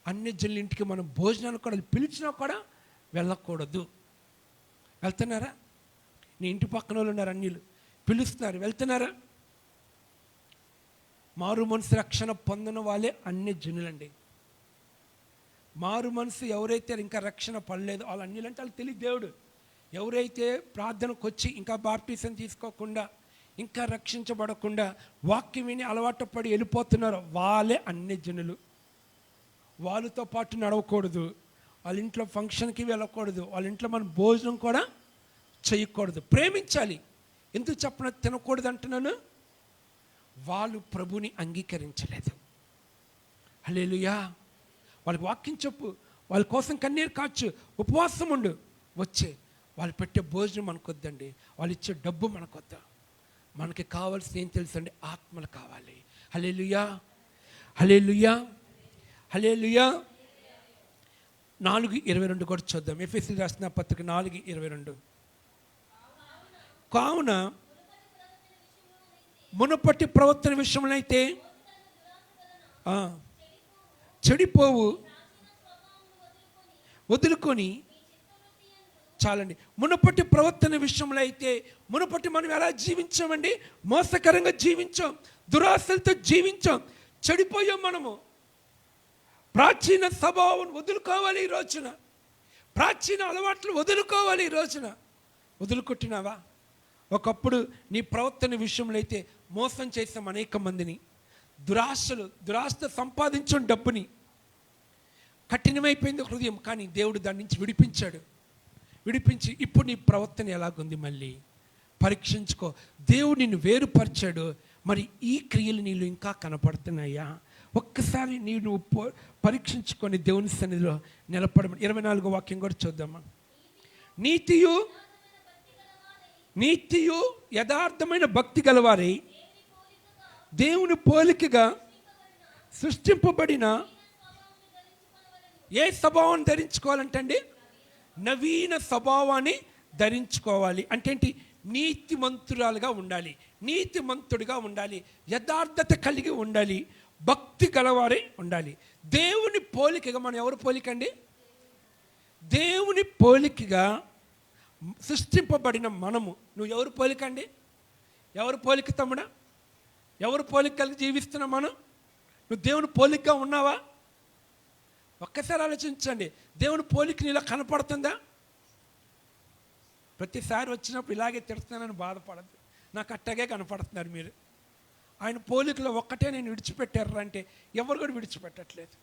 అన్యజనుల ఇంటికి మనం భోజనానికి కూడా పిలిచినా కూడా వెళ్ళకూడదు. వెళ్తున్నారా? నీ ఇంటి పక్కన వాళ్ళు ఉన్నారు, అన్యులు పిలుస్తున్నారు, వెళ్తున్నారా? మారు మనసు రక్షణ పొందిన వాళ్ళే అన్యజనులండి. మారు మనసు ఎవరైతే ఇంకా రక్షణ పడలేదు వాళ్ళు అన్యులంటే వాళ్ళు తెలియదు దేవుడు. ఎవరైతే ప్రార్థనకు వచ్చి ఇంకా బాప్టిజం తీసుకోకుండా, ఇంకా రక్షించబడకుండా, వాక్యం విని అలవాటు పడి వెళ్ళిపోతున్నారో వాళ్ళే అన్యజనులు. వాళ్ళతో పాటు నడవకూడదు, వాళ్ళ ఇంట్లో ఫంక్షన్కి వెళ్ళకూడదు, వాళ్ళ ఇంట్లో మనం భోజనం కూడా చేయకూడదు. ప్రేమించాలి. ఎందుకు చెప్పిన తినకూడదు అంటున్నాను? వాళ్ళు ప్రభుని అంగీకరించలేదు. హల్లెలూయా. వాళ్ళకి వాక్యం చెప్పు, వాళ్ళ కోసం కన్నీరు కాచు, ఉపవాసం ఉండు, వచ్చే వాళ్ళు పెట్టే భోజనం మనకొద్దండి, వాళ్ళు ఇచ్చే డబ్బు మనకొద్దా. మనకి కావాల్సిన ఏం తెలుసండి? ఆత్మలు కావాలి. హల్లెలూయా, హల్లెలూయా, హల్లెలూయా. 4:22 కూడా చూద్దాం. ఎఫెసీయులకు రాసిన పత్రిక 4:22. కావున మునుపటి ప్రవర్తన విషయంలో అయితే చెడిపోవు వదులుకొని చాలండి. మునుపటి ప్రవర్తన విషయంలో అయితే, మునుపటి మనం ఎలా జీవించామండి? మోసకరంగా జీవించాం, దురాశలతో జీవించాం, చెడిపోయాం. మనము ప్రాచీన స్వభావం వదులుకోవాలి ఈ రోజున, ప్రాచీన అలవాట్లు వదులుకోవాలి ఈ రోజున. వదులుకొట్టినావా? ఒకప్పుడు నీ ప్రవర్తన విషయంలో అయితే మోసం చేసాం అనేక మందిని, దురాశ సంపాదించడం డబ్బుని. కఠినమైపోయింది హృదయం, కానీ దేవుడు దాని నుంచి విడిపించాడు. విడిపించి ఇప్పుడు నీ ప్రవర్తన ఎలాగుంది? మళ్ళీ పరీక్షించుకో. దేవుడు నిన్ను వేరుపరిచాడు, మరి ఈ క్రియలు నీళ్ళు ఇంకా కనపడుతున్నాయా? ఒక్కసారి నువ్వు పరీక్షించుకొని దేవుని సన్నిధిలో నిలబడమని. 24వ వాక్యం కూడా చూద్దామా. నీతియు యథార్థమైన భక్తి గలవారై దేవుని పోలికగా సృష్టింపబడిన ఏ స్వభావాన్ని ధరించుకోవాలంటండి? నవీన స్వభావాన్ని ధరించుకోవాలి. అంటే ఏంటి? నీతిమంతురాలుగా ఉండాలి, నీతిమంతుడిగా ఉండాలి, యథార్థత కలిగి ఉండాలి, భక్తి గలవారై ఉండాలి. దేవుని పోలికగా, మనం ఎవరు పోలికండి? దేవుని పోలికగా సృష్టింపబడిన మనము. నువ్వు ఎవరు పోలికండి? ఎవరు పోలిక తమ్ముడా? ఎవరు పోలిక కలిగి జీవిస్తున్నావు మనం? నువ్వు దేవుని పోలికగా ఉన్నావా? ఒక్కసారి ఆలోచించండి. దేవుని పోలిక నీలో కనపడుతుందా? ప్రతిసారి వచ్చినప్పుడు ఇలాగే తిడుతున్నానని బాధపడద్దు. నాకు అట్టగే కనపడుతున్నారు మీరు. ఆయన పోలికలో ఒక్కటే నేను విడిచిపెట్టారు అంటే ఎవరు కూడా విడిచిపెట్టట్లేదు.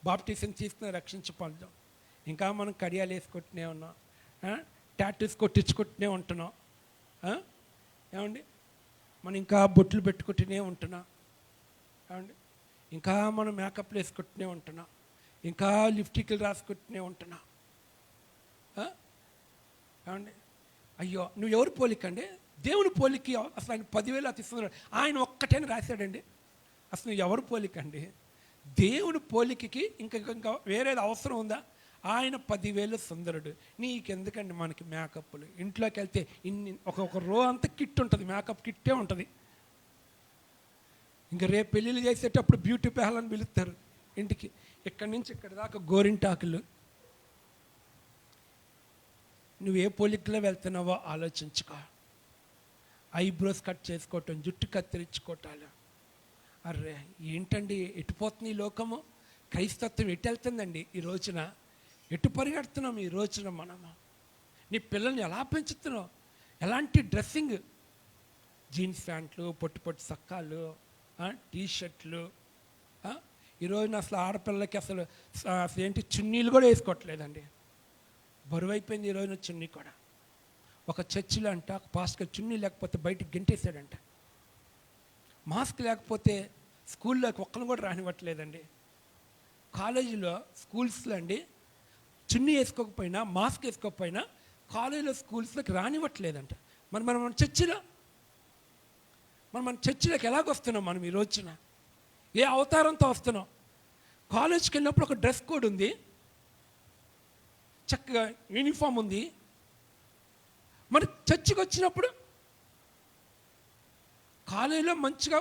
బాప్టిజం తీసుకుని రక్షించబడ్డాం, ఇంకా మనం కడియాలు వేసుకుంటూనే ఉన్నాం, టాటూస్ కొట్టించుకుంటూనే ఉంటున్నాం. ఏమండి, మనం ఇంకా బొట్లు పెట్టుకుంటూనే ఉంటున్నాం. ఏమండి, ఇంకా మనం మేకప్లు వేసుకుంటూనే ఉంటున్నాం, ఇంకా లిప్స్టిక్లు రాసుకుంటూనే ఉంటున్నాం. ఏమండి, అయ్యో నువ్వు ఎవరు పోలికండి? దేవుని పోలికి అసలు ఆయన 10,000 అతిస్తున్నాడు, ఆయన ఒక్కటేని రాశాడండి. అసలు నువ్వు ఎవరు పోలికండి? దేవుని పోలికకి ఇంకా వేరేది అవసరం ఉందా? ఆయన 10,000 సుందరుడు. నీకెందుకండి మనకి మేకప్లు? ఇంట్లోకి వెళ్తే ఒక రో అంతా కిట్ ఉంటుంది, మేకప్ కిట్టే ఉంటుంది. ఇంకా రేపు పెళ్ళిళ్ళు చేసేటప్పుడు బ్యూటీ పార్లర్ని పిలుస్తారు ఇంటికి, ఇక్కడి నుంచి ఇక్కడి దాకా గోరింటాకులు. నువ్వు ఏ పోలికలో వెళ్తున్నావో ఆలోచించుకో. ఐబ్రోస్ కట్ చేసుకోవటం, జుట్టు కత్తిరించుకోవటాలు. అర్రే ఏంటండి ఎటుపోతుంది ఈ లోకము? క్రైస్తత్వం ఎటు వెళ్తుందండి ఈ రోజున? ఎటు పరిగెడుతున్నాం ఈ రోజున మనము? నీ పిల్లల్ని ఎలా పెంచుతున్నావు? ఎలాంటి డ్రెస్సింగ్? జీన్స్ ప్యాంట్లు, పొట్టి పొట్టి సక్కాలు, టీషర్ట్లు. ఈరోజున అసలు ఆడపిల్లలకి అసలు ఏంటి చున్నీలు కూడా వేసుకోవట్లేదండి. బరువు అయిపోయింది ఈరోజున చున్నీ కూడా. ఒక చర్చిలో అంట ఒక పాస్టర్ చున్నీ లేకపోతే బయటికి గెంటేసాడంట. మాస్క్ లేకపోతే స్కూల్లోకి ఒక్కరిని కూడా రానివ్వట్లేదండి. కాలేజీలో స్కూల్స్లో అండి చున్నీ వేసుకోకపోయినా మాస్క్ వేసుకోకపోయినా కాలేజీలో స్కూల్స్లోకి రానివ్వట్లేదంట. మన చర్చిలోకి ఎలాగొస్తున్నాం మనం ఈ రోజున? ఏ అవతారంతో వస్తున్నాం? కాలేజ్కి వెళ్ళినప్పుడు ఒక డ్రెస్ కోడ్ ఉంది, చక్కగా యూనిఫామ్ ఉంది. మరి చర్చికి వచ్చినప్పుడు కాలేజీలో మంచిగా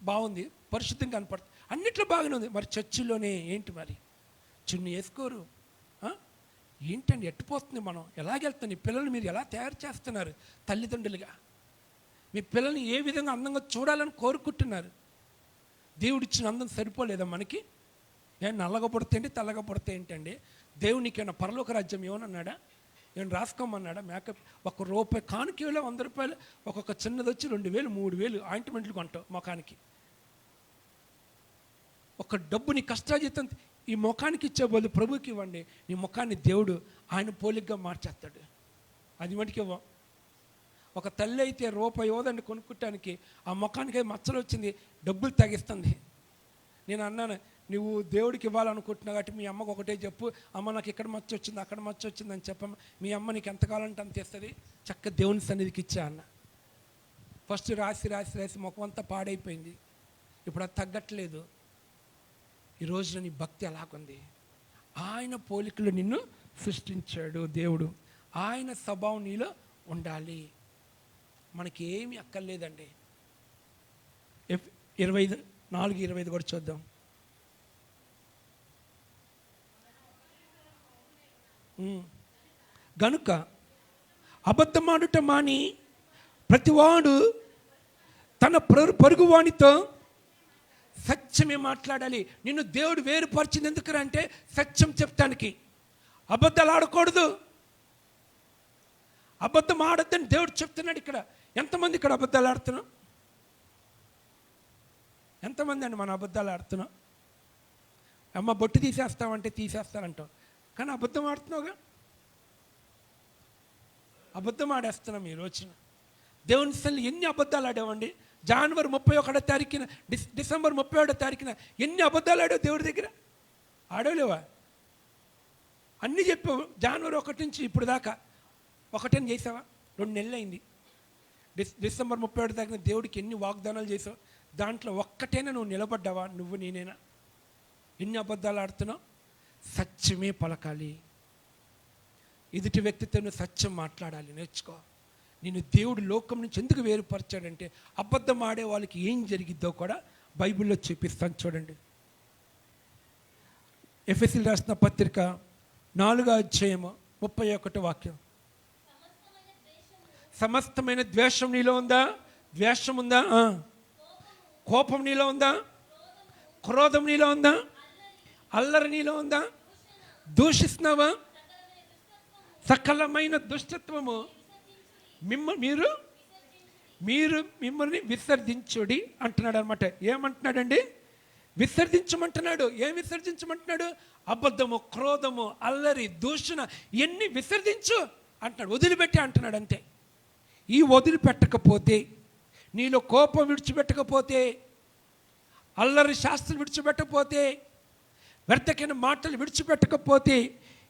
బాగుంది, పరిశుద్ధంగా కనపడుతుంది, అన్నిట్లో బాగానే ఉంది. మరి చర్చిలోనే ఏంటి మరి? చున్నీ వేసుకోరు. ఏంటండి ఎట్టుపోతుంది? మనం ఎలాగెళ్తాం? ఈ పిల్లల్ని మీరు ఎలా తయారు చేస్తున్నారు తల్లిదండ్రులుగా? మీ పిల్లల్ని ఏ విధంగా అందంగా చూడాలని కోరుకుంటున్నారు? దేవుడిచ్చిన అందం సరిపోలేదా మనకి? నల్లగా పుడితే ఏంటి, తెల్లగా పుడితే ఏంటండి? దేవునికైనా పరలోక రాజ్యం ఏమన్నాడా? ఏమైనా రాసుకోమన్నాడా? మేకప్ ₹1 కానుకలో ₹100, ఒక్కొక్క చిన్నది వచ్చి 2,000 3,000 ఆయింట్మెంట్లు కొంటావు ముఖానికి. ఒక డబ్బు నీ కష్టాజీతం ఈ ముఖానికి ఇచ్చే బదులు ప్రభుకి ఇవ్వండి. నీ ముఖాన్ని దేవుడు ఆయన పోలికగా మార్చేస్తాడు. అది మటుకి ఒక తల్లి అయితే ₹1 కొనుక్కోటానికి ఆ ముఖానికి మచ్చలు వచ్చింది, డబ్బులు తగ్గిస్తుంది. నేను అన్నాను, నువ్వు దేవుడికి ఇవ్వాలనుకుంటున్నావు కాబట్టి మీ అమ్మకు ఒకటే చెప్పు, అమ్మ నాకు ఇక్కడ మచ్చ వచ్చింది అక్కడ మచ్చ వచ్చింది అని చెప్పమ్మ. మీ అమ్మ నీకు ఎంత కావాలంటే అంత ఇస్తుంది, చక్క దేవుని సన్నిధికి ఇచ్చా అన్న. ఫస్ట్ రాసి ముఖం అంతా పాడైపోయింది, ఇప్పుడు అది తగ్గట్లేదు. ఈ రోజున నీ భక్తి ఎలాగుంది? ఆయన పోలికలు నిన్ను సృష్టించాడు దేవుడు, ఆయన స్వభావం నీలో ఉండాలి. మనకి ఏమీ అక్కర్లేదండి. 4:25 కూడా చూద్దాం. గనుక అబద్ధమాడుట మాని ప్రతివాడు తన పొరుగువానితో సత్యమే మాట్లాడాలి. నిన్ను దేవుడు వేరుపరిచింది ఎందుకంటే సత్యం చెప్తానికి. అబద్ధాలు ఆడకూడదు, అబద్ధం ఆడద్దని దేవుడు చెప్తున్నాడు. ఇక్కడ ఎంతమంది ఇక్కడ అబద్ధాలు ఆడుతున్నాం? ఎంతమంది అండి మనం అబద్ధాలు ఆడుతున్నాం? అమ్మ బొట్టు తీసేస్తామంటే తీసేస్తానంటావు, కానీ అబద్ధం ఆడుతున్నావుగా. అబద్ధం ఆడేస్తున్నాం ఈ రోజున. దేవుని సన్నిధిలో ఎన్ని అబద్ధాలు ఆడామండి. జనవరి 31వ తారీఖున డిసెంబర్ 31వ తారీఖున ఎన్ని అబద్ధాలు ఆడావు దేవుడి దగ్గర? ఆడలేవా? అన్నీ చెప్పావు. జనవరి 1 నుంచి ఇప్పుడు దాకా ఒకటని చేసావా? 2 నెలలు అయింది. డిసెంబర్ 31 తారీఖున దేవుడికి ఎన్ని వాగ్దానాలు చేసావు? దాంట్లో ఒక్కటైనా నువ్వు నిలబడ్డావా? నువ్వు నేనేనా? ఎన్ని అబద్ధాలు ఆడుతున్నావు? సత్యమే పలకాలి. ఎదుటి వ్యక్తితో నువ్వు సత్యం మాట్లాడాలి, నేర్చుకో. నేను దేవుడు లోకం నుంచి ఎందుకు వేరుపరిచాడంటే అబద్ధం ఆడే వాళ్ళకి ఏం జరిగిద్దో కూడా బైబిల్లో చూపిస్తాను. చూడండి, ఎఫెసీయులకు రాసిన పత్రిక 4వ అధ్యాయము 31వ వాక్యం. సమస్తమైన ద్వేషం నీలో ఉందా? ద్వేషం ఉందా? కోపం నీలో ఉందా? క్రోధం నీలో ఉందా? అల్లరి నీలో ఉందా? దూషిస్తున్నావా? సకలమైన దుష్టత్వము మిమ్మల్ని విసర్జించుడి అంటున్నాడు అనమాట. ఏమంటున్నాడండి? విసర్జించమంటున్నాడు. ఏం విసర్జించమంటున్నాడు? అబద్ధము, క్రోధము, అల్లరి, దూషణ ఇవన్నీ విసర్జించు అంటున్నాడు. వదిలిపెట్టి అంటున్నాడు అంతే. ఈ వదిలిపెట్టకపోతే, నీలో కోపం విడిచిపెట్టకపోతే, అల్లరి శాస్త్రం విడిచిపెట్టకపోతే, వ్యర్థమైన మాటలు విడిచిపెట్టకపోతే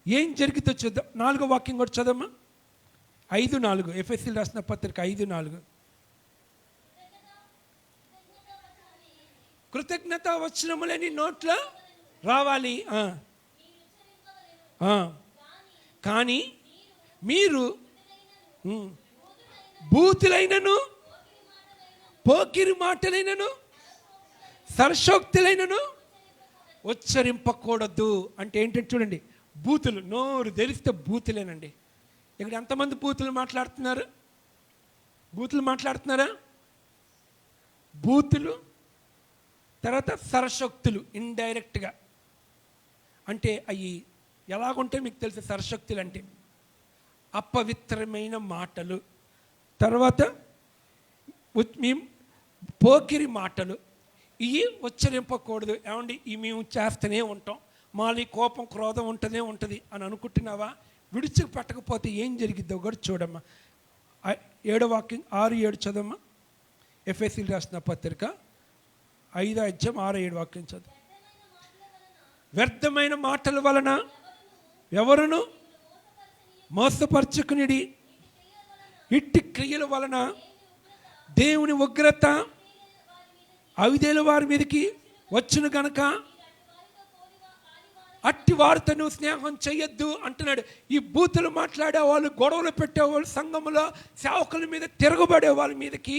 ఏం జరిగితే చూద్దాం. 4వ వాక్యం కూడా చదవమ్మా. 5:4 ఎఫెసీయులకు రాసిన పత్రిక 5:4. కృతజ్ఞత వచనములని నోట్లో రావాలి. కానీ మీరు బూతులైనను, పోకిరి మాటలైనను, సరసోక్తులైనను ఉచ్చరింపకూడదు. అంటే ఏంటంటే చూడండి, బూతులు, నోరు తెరిస్తే బూతులేనండి. ఇక్కడ ఎంతమంది బూతులు మాట్లాడుతున్నారు? బూతులు మాట్లాడుతున్నారా? బూతులు, తర్వాత సరశక్తులు ఇండైరెక్ట్గా. అంటే అవి ఎలాగుంటే మీకు తెలుసు. సరశక్తులు అంటే అపవిత్రమైన మాటలు, తర్వాత పోకిరి మాటలు, ఇవి ఉచ్చరింపకూడదు. ఏమండి, ఇవి మేము చేస్తూనే ఉంటాం, మాలి కోపం క్రోధం ఉంటూనే ఉంటుంది అని అనుకుంటున్నావా? విడిచిపెట్టకపోతే ఏం జరిగిద్దో కూడా చూడమ్మా. 7వ వాక్యం 6-7 చదవమ్మా. ఎఫెసీయులకు రాసిన పత్రిక 5వ అధ్యాయం 6-7 వాక్యం చదువు. వ్యర్థమైన మాటల వలన ఎవరును మోసపరచుకునిడి, ఇట్టి క్రియల వలన దేవుని ఉగ్రత అవిధేయుల వారి మీదకి వచ్చును గనక అట్టి వారితో నువ్వు స్నేహం చేయొద్దు అంటున్నాడు. ఈ బూతులు మాట్లాడే వాళ్ళు, గొడవలు పెట్టేవాళ్ళు, సంఘములో సేవకుల మీద తిరగబడే వాళ్ళ మీదకి,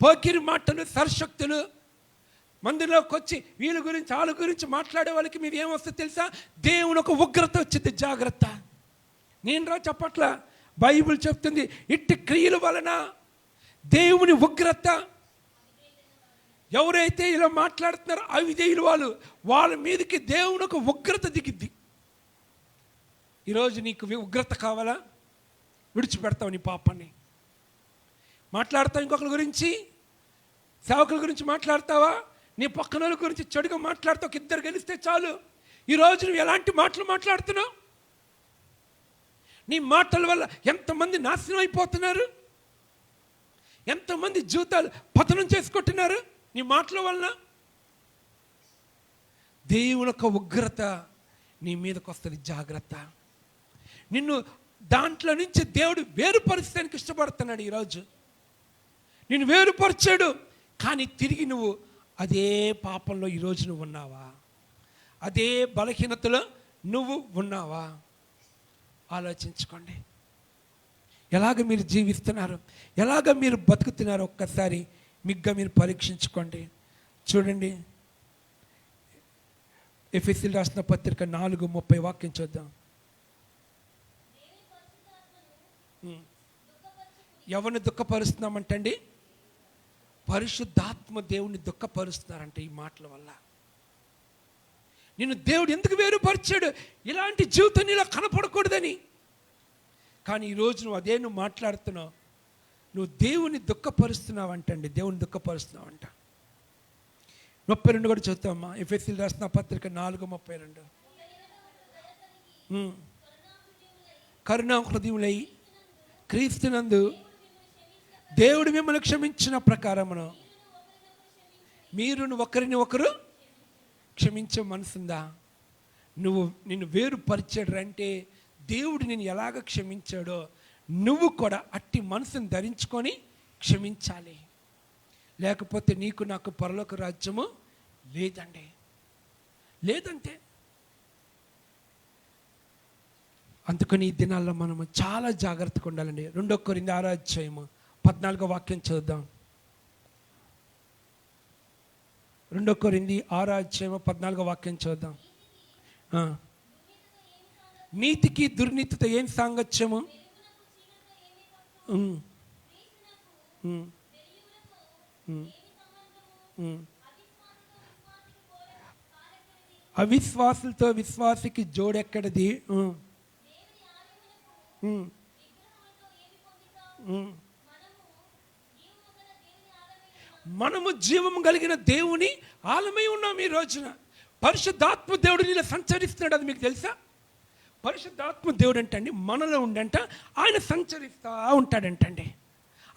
పోకిరి మాటలు, సరశక్తులు మందిలోకి వచ్చి వీళ్ళ గురించి వాళ్ళ గురించి మాట్లాడే వాళ్ళకి మీరు ఏమొస్తుంది తెలుసా? దేవుని ఒక ఉగ్రత వచ్చింది. జాగ్రత్త. నేను చెప్పట్లా, బైబిల్ చెప్తుంది. ఇట్టి క్రియల వలన దేవుని ఉగ్రత, ఎవరైతే ఇలా మాట్లాడుతున్నారో అవిధేయులు వాళ్ళ మీదకి దేవుని ఒక ఉగ్రత దిగిద్ది. ఈరోజు నీకు ఉగ్రత కావాలా? విడిచిపెడతావు నీ పాపాన్ని. మాట్లాడతావు ఇంకొకరి గురించి, సేవకుల గురించి మాట్లాడతావా? నీ పక్కన వాళ్ళ గురించి చెడుగా మాట్లాడతావు. ఇద్దరు గెలిస్తే చాలు. ఈరోజు నువ్వు ఎలాంటి మాటలు మాట్లాడుతున్నావు? నీ మాటల వల్ల ఎంతమంది నాశనం అయిపోతున్నారు, ఎంతమంది జీవితాలు పతనం చేసుకుంటున్నారు నీ మాటల వలన. దేవుని యొక్క ఉగ్రత నీ మీదకి వస్తుంది. జాగ్రత్త. నిన్ను దాంట్లో నుంచి దేవుడు వేరుపరచడానికి ఇష్టపడుతున్నాడు. ఈరోజు నిన్ను వేరుపరిచాడు, కానీ తిరిగి నువ్వు అదే పాపంలో ఈరోజు నువ్వు ఉన్నావా? అదే బలహీనతలో నువ్వు ఉన్నావా? ఆలోచించుకోండి. ఎలాగ మీరు జీవిస్తున్నారు, ఎలాగ మీరు బతుకుతున్నారు, ఒక్కసారి మీగ్గా మీరు పరీక్షించుకోండి. చూడండి, ఎఫెసీయులకు రాసిన పత్రిక 4:30 వాక్యం చూద్దాం. ఎవరిని దుఃఖపరుస్తున్నామంటండి? పరిశుద్ధాత్మ దేవుణ్ణి దుఃఖపరుస్తున్నారంట ఈ మాటల వల్ల. నిన్ను దేవుడు ఎందుకు వేరుపరిచాడు? ఇలాంటి జీవితం నీలో కనపడకూడదని. కానీ ఈరోజు నువ్వు మాట్లాడుతున్నావు, నువ్వు దేవుని దుఃఖపరుస్తున్నావు అంటండి. దేవుని దుఃఖపరుస్తున్నావు అంట. 32 కూడా చూస్తామమ్మా. ఎఫెసీయులకు రాసిన పత్రిక 4:32. కరుణా హృదయులై క్రీస్తునందు దేవుడు మిమ్మల్ని క్షమించిన ప్రకారమును మీరును ఒకరిని ఒకరు క్షమించే మనసుందా? నిన్ను వేరుపరిచాడు అంటే దేవుడు నిన్ను ఎలాగ క్షమించాడో నువ్వు కూడా అట్టి మనసును ధరించుకొని క్షమించాలి. లేకపోతే నీకు నాకు పరలోక రాజ్యము లేదండి. లేదంటే అందుకని ఈ దినాల్లో మనము చాలా జాగ్రత్తగా ఉండాలండి. 2 కొరింథీ 6వ అధ్యాయము 14వ వాక్యం చదువుదాం. 2 కొరింథీ 6వ అధ్యాయము 14వ వాక్యం చదువుదాం. నీతికి దుర్నీతితో ఏం సాంగత్యము? అవిశ్వాసులతో విశ్వాసికి జోడెక్కడిది? మనము జీవము కలిగిన దేవుని ఆలమై ఉన్నాం. ఈ రోజున పరిశుద్ధాత్మ దేవుడు నీలో సంచరిస్తున్నాడు. అది మీకు తెలుసా? పరిశుద్ధాత్మ దేవుడు అంటండి మనలో ఉండంట ఆయన సంచరిస్తూ ఉంటాడంటండి.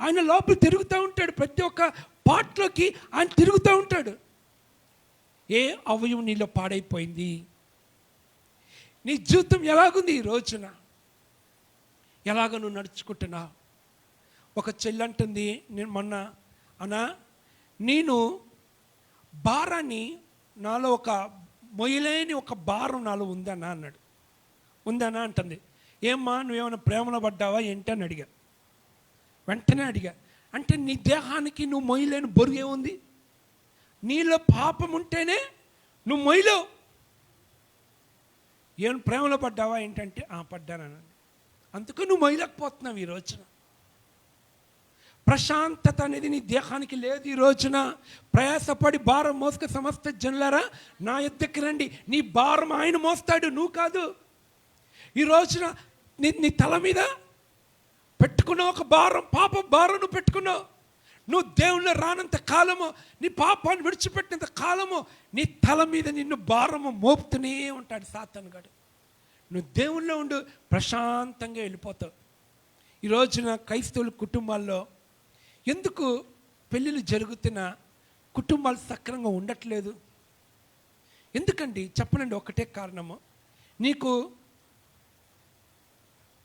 ఆయన లోపల తిరుగుతూ ఉంటాడు. ప్రతి ఒక్క పార్ట్లోకి ఆయన తిరుగుతూ ఉంటాడు. ఏ అవయవం నీలో పాడైపోయింది? నీ జీవితం ఎలాగుంది? ఈ రోజున ఎలాగ నువ్వు నడుచుకుంటున్నావు? ఒక చెల్లి అంటుంది, నేను మొన్న అన్నా నేను భారాన్ని నాలో ఒక మొయ్యలేని ఒక భారం నాలో ఉందన్నా అన్నాడు. ఉందన్నా అంటుంది. ఏమ్మా నువ్వేమైనా ప్రేమలో పడ్డావా ఏంటి అని అడిగా. వెంటనే అడిగా, అంటే నీ దేహానికి నువ్వు మొయ్యలేని బరువు ఏముంది? నీలో పాపం ఉంటేనే నువ్వు మొయ్యలేవు. ఏమైనా ప్రేమలో పడ్డావా ఏంటంటే పడ్డానని. అందుకు నువ్వు మొయ్యలేకపోతున్నావు. ఈ రోజున ప్రశాంతత అనేది నీ దేహానికి లేదు. ఈ రోజున ప్రయాసపడి భారం మోసుక సమస్త జనులారా నా యొద్దకు రండి. నీ భారం ఆయన మోస్తాడు, నువ్వు కాదు. ఈ రోజున నీ తల మీద పెట్టుకున్న ఒక భారం, పాప భారం నువ్వు పెట్టుకున్నావు. నువ్వు దేవుళ్ళు రానంత కాలము, నీ పాపాన్ని విడిచిపెట్టినంత కాలము నీ తల మీద నిన్ను భారము మోపుతూనే ఉంటాడు సాతాను గాడు. నువ్వు దేవుళ్ళో ఉండు, ప్రశాంతంగా వెళ్ళిపోతావు. ఈ రోజున క్రైస్తవుల కుటుంబాల్లో ఎందుకు పెళ్ళిళ్ళు జరుగుతున్న కుటుంబాలు సక్రంగా ఉండట్లేదు? ఎందుకండి చెప్పనండి. ఒకటే కారణము, నీకు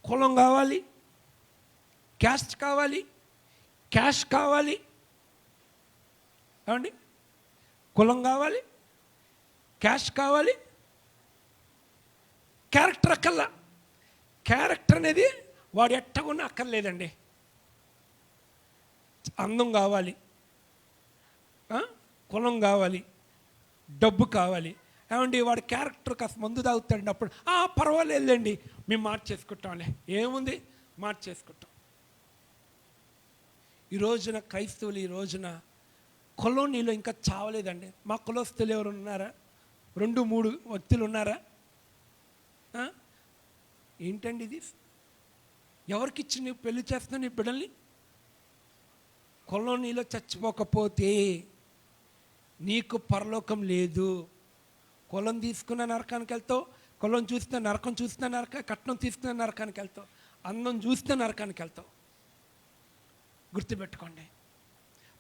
కులం కావాలి, క్యాస్ట్ కావాలి, క్యాష్ కావాలి. ఏమండి? కులం కావాలి, క్యాష్ కావాలి, క్యారెక్టర్ అక్కర్లా. క్యారెక్టర్ అనేది వాడు ఎట్టగున్నా అక్కర్లేదండి. అందం కావాలి, కులం కావాలి, డబ్బు కావాలి. ఏమండి వాడి క్యారెక్టర్ కాస్త మందు తాగుతాడండి. అప్పుడు పర్వాలేదండి మేము మార్చేసుకుంటాంలే, ఏముంది మార్చేసుకుంటాం. ఈ రోజున క్రైస్తవులు ఈ రోజున కులం నీలో ఇంకా చావలేదండి. మా కులస్తులు ఎవరు ఉన్నారా? 2-3 వ్యక్తులు ఉన్నారా? ఏంటండి ఇది? ఎవరికిచ్చి నువ్వు పెళ్లి చేస్తున్నావు నీ బిడ్డల్ని? కులం నీలో చచ్చిపోకపోతే నీకు పరలోకం లేదు. కులం తీసుకున్న నరకానికి వెళ్తావు, కులం చూస్తున్న నరకం చూస్తున్న కట్నం తీసుకున్న నరకానికి వెళ్తావు, అందం చూస్తున్న నరకానికి వెళ్తావు. గుర్తుపెట్టుకోండి.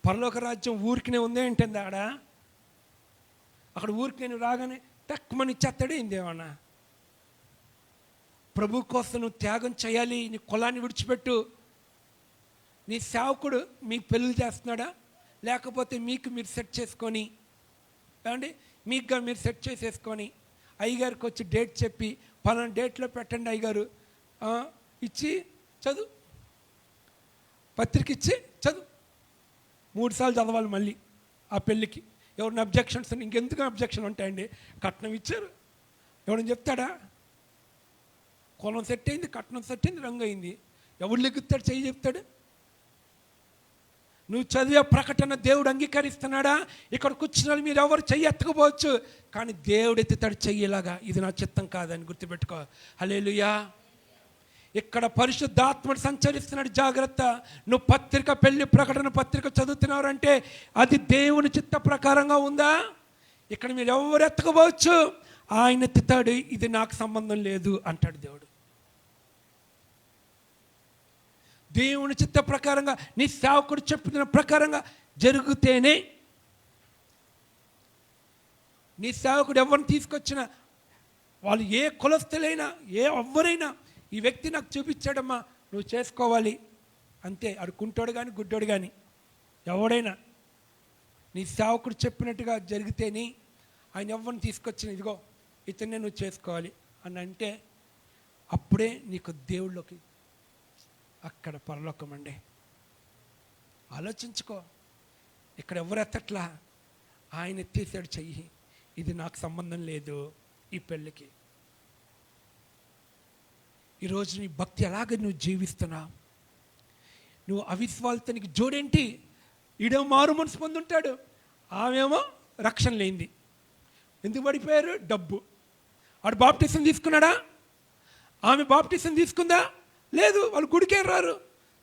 పరలోక రాజ్యం ఊరికినే ఉందే ఏంటంది అక్కడ ఊరికి నేను రాగానే టక్కుమని ఇచ్చేస్తాడు ఏందేమన్నా? ప్రభు కోసం నువ్వు త్యాగం చేయాలి. నీ కులాన్ని విడిచిపెట్టు. నీ సేవకుడు మీకు పెళ్ళిళ్ళు చేస్తున్నాడా? లేకపోతే మీకు మీరు సెట్ చేసుకొని, ఏమండి మీకుగా మీరు సెట్ చేసేసుకొని అయ్యగారికి వచ్చి డేట్ చెప్పి పలానా డేట్లో పెట్టండి అయ్యగారు ఇచ్చి చదువు, పత్రిక ఇచ్చి చదువు, 3 సార్లు చదవాలి మళ్ళీ ఆ పెళ్ళికి. ఎవరిని అబ్జెక్షన్స్ ఇంకెందుకు అబ్జెక్షన్ ఉంటాయండి? కట్నం ఇచ్చారు, ఎవరైనా చెప్తాడా? కులం సెట్ అయింది, కట్నం సెట్ అయింది, రంగు అయింది, ఎవరు లెగ్గుతాడు? చెయ్యి చెప్తాడు? నువ్వు చదివే ప్రకటన దేవుడు అంగీకరిస్తున్నాడా? ఇక్కడ కూర్చున్న మీరు ఎవరు చెయ్యి ఎత్తకపోవచ్చు, కానీ దేవుడు ఎత్తుతాడు చెయ్యిలాగా. ఇది నా చిత్తం కాదని గుర్తుపెట్టుకో. హల్లెలూయా. ఇక్కడ పరిశుద్ధాత్ముడు సంచరిస్తున్నాడు. జాగ్రత్త. నువ్వు పత్రిక, పెళ్లి ప్రకటన పత్రిక చదువుతున్నావు అంటే అది దేవుని చిత్త ప్రకారంగా ఉందా? ఇక్కడ మీరు ఎవరు ఎత్తకపోవచ్చు, ఆయన ఎత్తుతాడు. ఇది నాకు సంబంధం లేదు అంటాడు దేవుడు. దేవుని చిత్త ప్రకారంగా నీ సేవకుడు చెప్పిన ప్రకారంగా జరిగితేనే, నీ సేవకుడు ఎవరిని తీసుకొచ్చినా, వాళ్ళు ఏ కులస్తులైనా ఎవరైనా, ఈ వ్యక్తి నాకు చూపించాడమ్మా నువ్వు చేసుకోవాలి అంతే. అడుకుంటాడు కానీ గుడ్డోడు కానీ ఎవడైనా నీ సేవకుడు చెప్పినట్టుగా జరిగితేనే, ఆయన ఎవరిని తీసుకొచ్చిన ఇదిగో ఇతన్నే నువ్వు చేసుకోవాలి అని అంటే అప్పుడే నీకు దేవుళ్ళకి అక్కడ పరలోకం అండి. ఆలోచించుకో. ఇక్కడ ఎవరు ఎత్తట్లా, ఆయన ఎత్తేసాడు చెయ్యి, ఇది నాకు సంబంధం లేదు ఈ పెళ్ళికి. ఈరోజు నీ భక్తి ఎలాగ నువ్వు జీవిస్తున్నావు? నువ్వు అవిశ్వాసానికి జోడేంటి? ఈడేమో మారు మనసు పొందుంటాడు, ఆమెమో రక్షణ లేనిది. ఎందుకు పడిపోయారు? డబ్బు. వాడు బాప్టిజం తీసుకున్నాడా? ఆమె బాప్టిజం తీసుకుందా? లేదు. వాళ్ళు గుడికే రారు.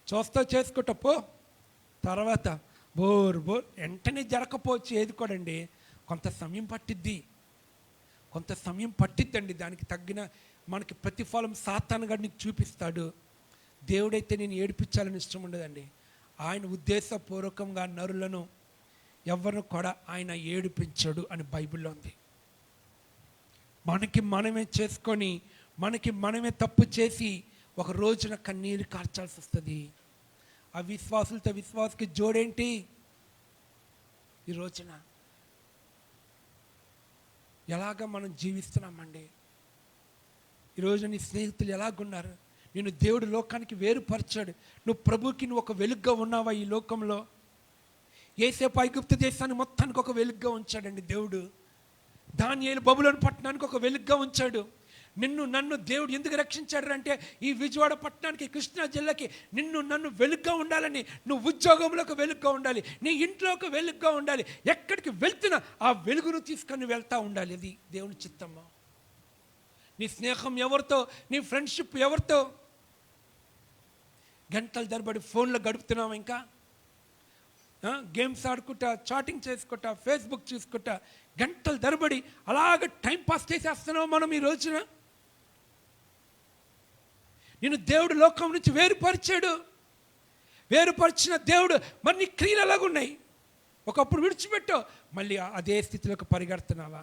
చూస్తా చేసుకుంటా పో. తర్వాత బోర్ వెంటనే జరగకపోవచ్చు. ఏది కూడా అండి, కొంత సమయం పట్టిద్ది, కొంత సమయం పట్టిద్దండి. దానికి తగ్గిన మనకి ప్రతిఫలం సాతాను గాడు నీకు చూపిస్తాడు. దేవుడైతే నేను ఏడిపించాలని ఇష్టం ఉండదండి. ఆయన ఉద్దేశపూర్వకంగా నరులను ఎవరిని కూడా ఆయన ఏడిపించడు అని బైబిల్లో ఉంది. మనకి మనమే చేసుకొని, మనకి మనమే తప్పు చేసి ఒక రోజున కన్నీరు కార్చాల్సి వస్తుంది. అవిశ్వాసులతో విశ్వాసకి జోడేంటి? ఈ రోజున ఎలాగ మనం జీవిస్తున్నామండి? ఈరోజు నీ స్నేహితులు ఎలాగున్నారు? నేను దేవుడు లోకానికి వేరుపరిచాడు. నువ్వు ప్రభుకి నువ్వు ఒక వెలుగుగా ఉన్నావా ఈ లోకంలో? యేసేపు ఐగుప్తు దేశాన్ని మొత్తానికి ఒక వెలుగుగా ఉంచాడండి దేవుడు. దానియేలు బబులోను పట్టణానికి ఒక వెలుగుగా ఉంచాడు. నన్ను దేవుడు ఎందుకు రక్షించాడు అంటే, ఈ విజయవాడ పట్టణానికి, కృష్ణా జిల్లాకి నన్ను వెలుగుగా ఉండాలని. నువ్వు ఉద్యోగంలో ఒక వెలుగుగా ఉండాలి, నీ ఇంట్లో ఒక వెలుగుగా ఉండాలి. ఎక్కడికి వెళ్తున్నా ఆ వెలుగును తీసుకొని వెళ్తూ ఉండాలి. అది దేవుని చిత్తమ్మా. నీ స్నేహం ఎవరితో, నీ ఫ్రెండ్షిప్ ఎవరితో? గంటల తరబడి ఫోన్లో గడుపుతున్నావు, ఇంకా గేమ్స్ ఆడుకుంటా, చాటింగ్ చేసుకుంటా, ఫేస్బుక్ చూసుకుంటా గంటల తరబడి అలాగ టైం పాస్ చేసేస్తున్నావు మనం ఈ రోజున. నేను దేవుడు లోకం నుంచి వేరుపరిచిన దేవుడు మరి నీ క్రియలు ఎలాగున్నాయి? ఒకప్పుడు విడిచిపెట్టావు, మళ్ళీ అదే స్థితిలోకి పరిగెడుతున్నావా?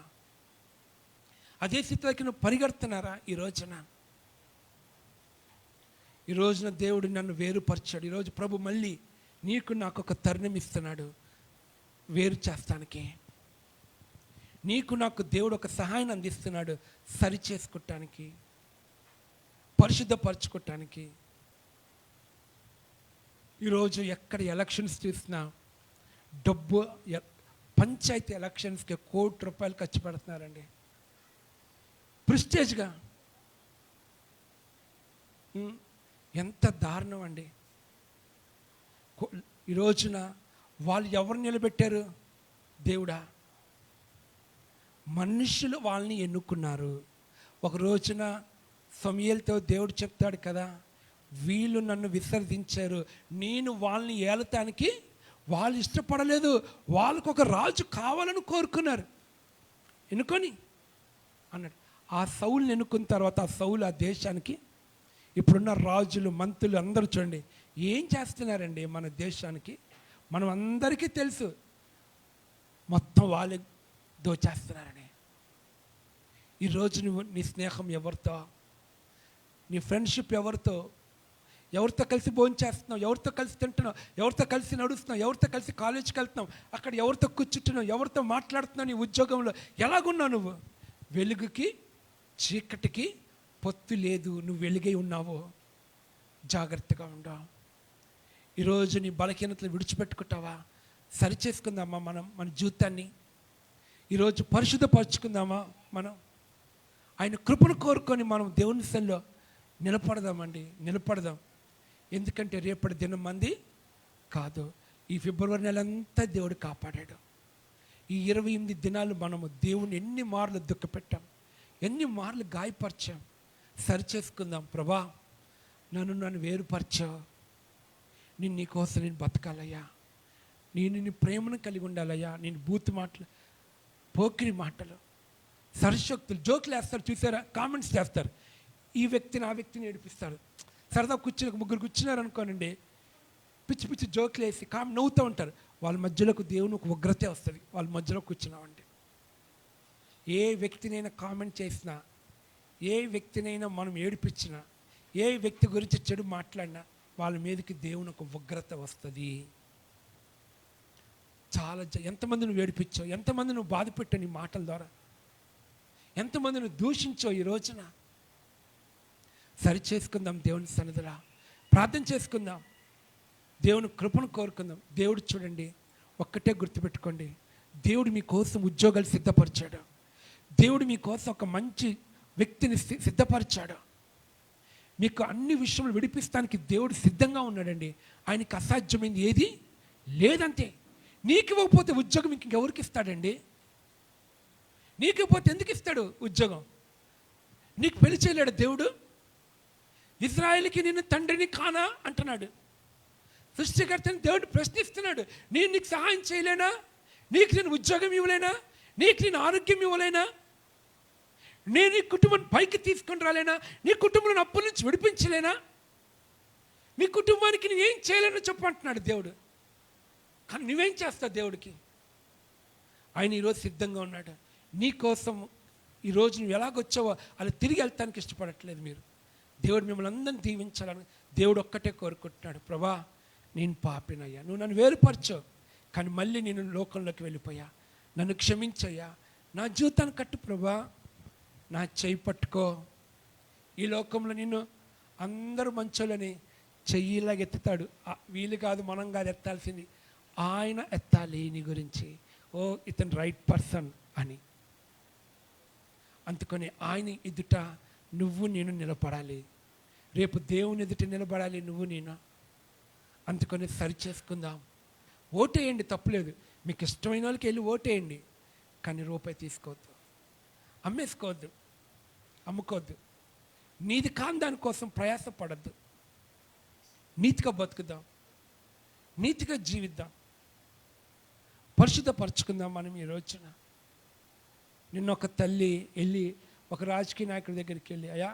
అదే స్థితిలోకి నువ్వు పరిగెడుతున్నారా ఈ రోజున? ఈ రోజున దేవుడు నన్ను వేరుపరిచాడు. ఈరోజు ప్రభు మళ్ళీ నీకు నాకు ఒక తరుణం ఇస్తున్నాడు వేరు చేస్తానికి. నీకు నాకు దేవుడు ఒక సహాయం అందిస్తున్నాడు సరి చేసుకోవటానికి, పరిశుద్ధపరచుకోవటానికి. ఈరోజు ఎక్కడ ఎలక్షన్స్ చూసినా డబ్బు, పంచాయతీ ఎలక్షన్స్కి ₹1,00,00,000 ఖర్చు పెడుతున్నారండి. ప్రిస్టేజ్గా. ఎంత దారుణం అండి. ఈ రోజున వాళ్ళు ఎవరు నిలబెట్టారు? దేవుడా? మనుషులు వాళ్ళని ఎన్నుకున్నారు. ఒక రోజున సమూయేలుతో దేవుడు చెప్తాడు కదా, వీళ్ళు నన్ను విసర్జించారు, నేను వాళ్ళని ఏలటానికి వాళ్ళు ఇష్టపడలేదు, వాళ్ళకు ఒక రాజు కావాలని కోరుకున్నారు, ఎన్నుకొని అన్నాడు. ఆ సౌలుని ఎన్నుకున్న తర్వాత ఆ సౌలు ఆ దేశానికి, ఇప్పుడున్న రాజులు, మంత్రులు అందరూ చూడండి ఏం చేస్తున్నారండి మన దేశానికి. మనం అందరికీ తెలుసు మొత్తం వాళ్ళే దోచేస్తున్నారని. ఈరోజు నువ్వు నీ స్నేహం ఎవరితో, నీ ఫ్రెండ్షిప్ ఎవరితో కలిసి భోజనం చేస్తున్నావు, ఎవరితో కలిసి తింటున్నావు, ఎవరితో కలిసి నడుస్తున్నావు, ఎవరితో కలిసి కాలేజీకి వెళ్తున్నావు, అక్కడ ఎవరితో కూర్చుంటున్నావు, ఎవరితో మాట్లాడుతున్నావు, నీ ఉద్యోగంలో ఎలాగున్నావు నువ్వు? వెలుగుకి చీకటికి పొత్తు లేదు. నువ్వు వెలుగై ఉన్నావు, జాగ్రత్తగా ఉండవు. ఈరోజు నీ బలహీనతలు విడిచిపెట్టుకుంటావా? సరిచేసుకుందామా మన జీవితాన్ని? ఈరోజు పరిశుద్ధపరచుకుందామా మనం? ఆయన కృపను కోరుకొని మనం దేవుని సన్నిధిలో నిలబడదాం. ఎందుకంటే రేపటి దినం మంది కాదు. ఈ ఫిబ్రవరి నెలంతా దేవుడు కాపాడాడు. ఈ 28 దినాలు మనము దేవుని ఎన్ని మార్లు దుఃఖపెట్టాం, ఎన్ని మార్లు గాయపరిచాం. సరిచేసుకుందాం. ప్రభా, నన్ను వేరుపరిచావు, నీకోసం నేను బతకాలయ్యా, నీ ప్రేమను కలిగి ఉండాలయ్యా. నేను బూతు మాటలు, పోకిరి మాటలు, సరశక్తులు, జోకులు వేస్తారు చూసారా, కామెంట్స్ చేస్తారు, ఈ వ్యక్తిని ఆ వ్యక్తిని ఏడిపిస్తారు. సరదా కూర్చుని ముగ్గురు కూర్చున్నారు అనుకోనండి, పిచ్చి పిచ్చి జోకులు వేసి నవ్వుతూ ఉంటారు. వాళ్ళ మధ్యలోకి దేవుని ఒక ఉగ్రతే వస్తుంది. వాళ్ళ మధ్యలో కూర్చున్నామంటే ఏ వ్యక్తినైనా కామెంట్ చేసినా, ఏ వ్యక్తినైనా మనం ఏడిపించినా, ఏ వ్యక్తి గురించి చెడు మాట్లాడినా వాళ్ళ మీదకి దేవుని ఒక ఉగ్రత వస్తుంది. చాలా ఎంతమంది నువ్వు ఏడిపించావు, ఎంతమంది నువ్వు బాధపెట్టావు నీ మాటల ద్వారా, ఎంతమంది నువ్వు దూషించావు. ఈ రోజున సరి చేసుకుందాం, దేవుని సన్నిధిలో ప్రార్థన చేసుకుందాం, దేవుని కృపను కోరుకుందాం. దేవుడు చూడండి, ఒక్కటే గుర్తుపెట్టుకోండి, దేవుడు మీకోసం ఉద్యోగాలు సిద్ధపరిచాడు. దేవుడు మీకోసం ఒక మంచి వ్యక్తిని సిద్ధపరిచాడు. మీకు అన్ని విషయములు విడిపిస్తానికి దేవుడు సిద్ధంగా ఉన్నాడండి. ఆయనకి అసాధ్యమైంది ఏది లేదంతే. నీకు ఇవ్వకపోతే ఉద్యోగం ఇంకెవరికి ఇస్తాడండి? నీకు ఇవ్వకపోతే ఎందుకు ఇస్తాడు ఉద్యోగం? నీకు పెళ్లి చేయలేడు దేవుడు? ఇజ్రాయేలుకి నేను తండ్రిని కానా అంటున్నాడు. సృష్టికర్తని దేవుడు ప్రశ్నిస్తున్నాడు, నేను నీకు సహాయం చేయలేనా? నీకు నేను ఉద్యోగం ఇవ్వలేనా? నీకు నేను ఆరోగ్యం ఇవ్వలేనా? నేను నీ కుటుంబాన్ని పైకి తీసుకొని రాలేనా? నీ కుటుంబంలో అప్పుల నుంచి విడిపించలేనా? నీ కుటుంబానికి నేను ఏం చేయలేనో చెప్పు అంటున్నాడు దేవుడు. కానీ నువ్వేం చేస్తావు దేవుడికి? ఆయన ఈరోజు సిద్ధంగా ఉన్నాడు నీ కోసం. ఈరోజు నువ్వు ఎలాగొచ్చావో అలా తిరిగి వెళ్తానికి ఇష్టపడట్లేదు మీరు. దేవుడు మిమ్మల్ని అందరినీ దీవించాలని దేవుడు ఒక్కటే కోరుకుంటున్నాడు. ప్రభా, నేను పాపినయ్యా, నువ్వు నన్ను వేరుపరచావు, కానీ మళ్ళీ నేను లోకంలోకి వెళ్ళిపోయా, నన్ను క్షమించయ్యా, నా జీవితాన్ని కట్టు ప్రభా, నా చెయ్యి పట్టుకో. ఈ లోకంలో నిన్ను అందరూ మంచోళ్ళని చెయ్యిలాగా ఎత్తుతాడు. వీలు కాదు, మనం కాదు ఎత్తాల్సింది, ఆయన ఎత్తాలి నీ గురించి. ఓ ఇతను రైట్ పర్సన్ అని. అందుకని ఆయన ఎదుట నువ్వు నేను నిలబడాలి. రేపు దేవుని ఎదుట నిలబడాలి నువ్వు నేను. అందుకని సరి చేసుకుందాం. ఓటేయండి, తప్పులేదు. మీకు ఇష్టమైన వాళ్ళకి వెళ్ళి ఓటేయండి, కానీ రూపాయి తీసుకోవద్దు, అమ్మేసుకోవద్దు, అమ్ముకోవద్దు. నీది కాని దానికోసం ప్రయాసపడద్దు. నీతిగా బతుకుదాం, నీతిగా జీవిద్దాం, పరిశుద్ధపరచుకుందాం. మనం ఈ రోజున నిన్న ఒక తల్లి వెళ్ళి ఒక రాజకీయ నాయకుడి దగ్గరికి వెళ్ళి, అయ్యా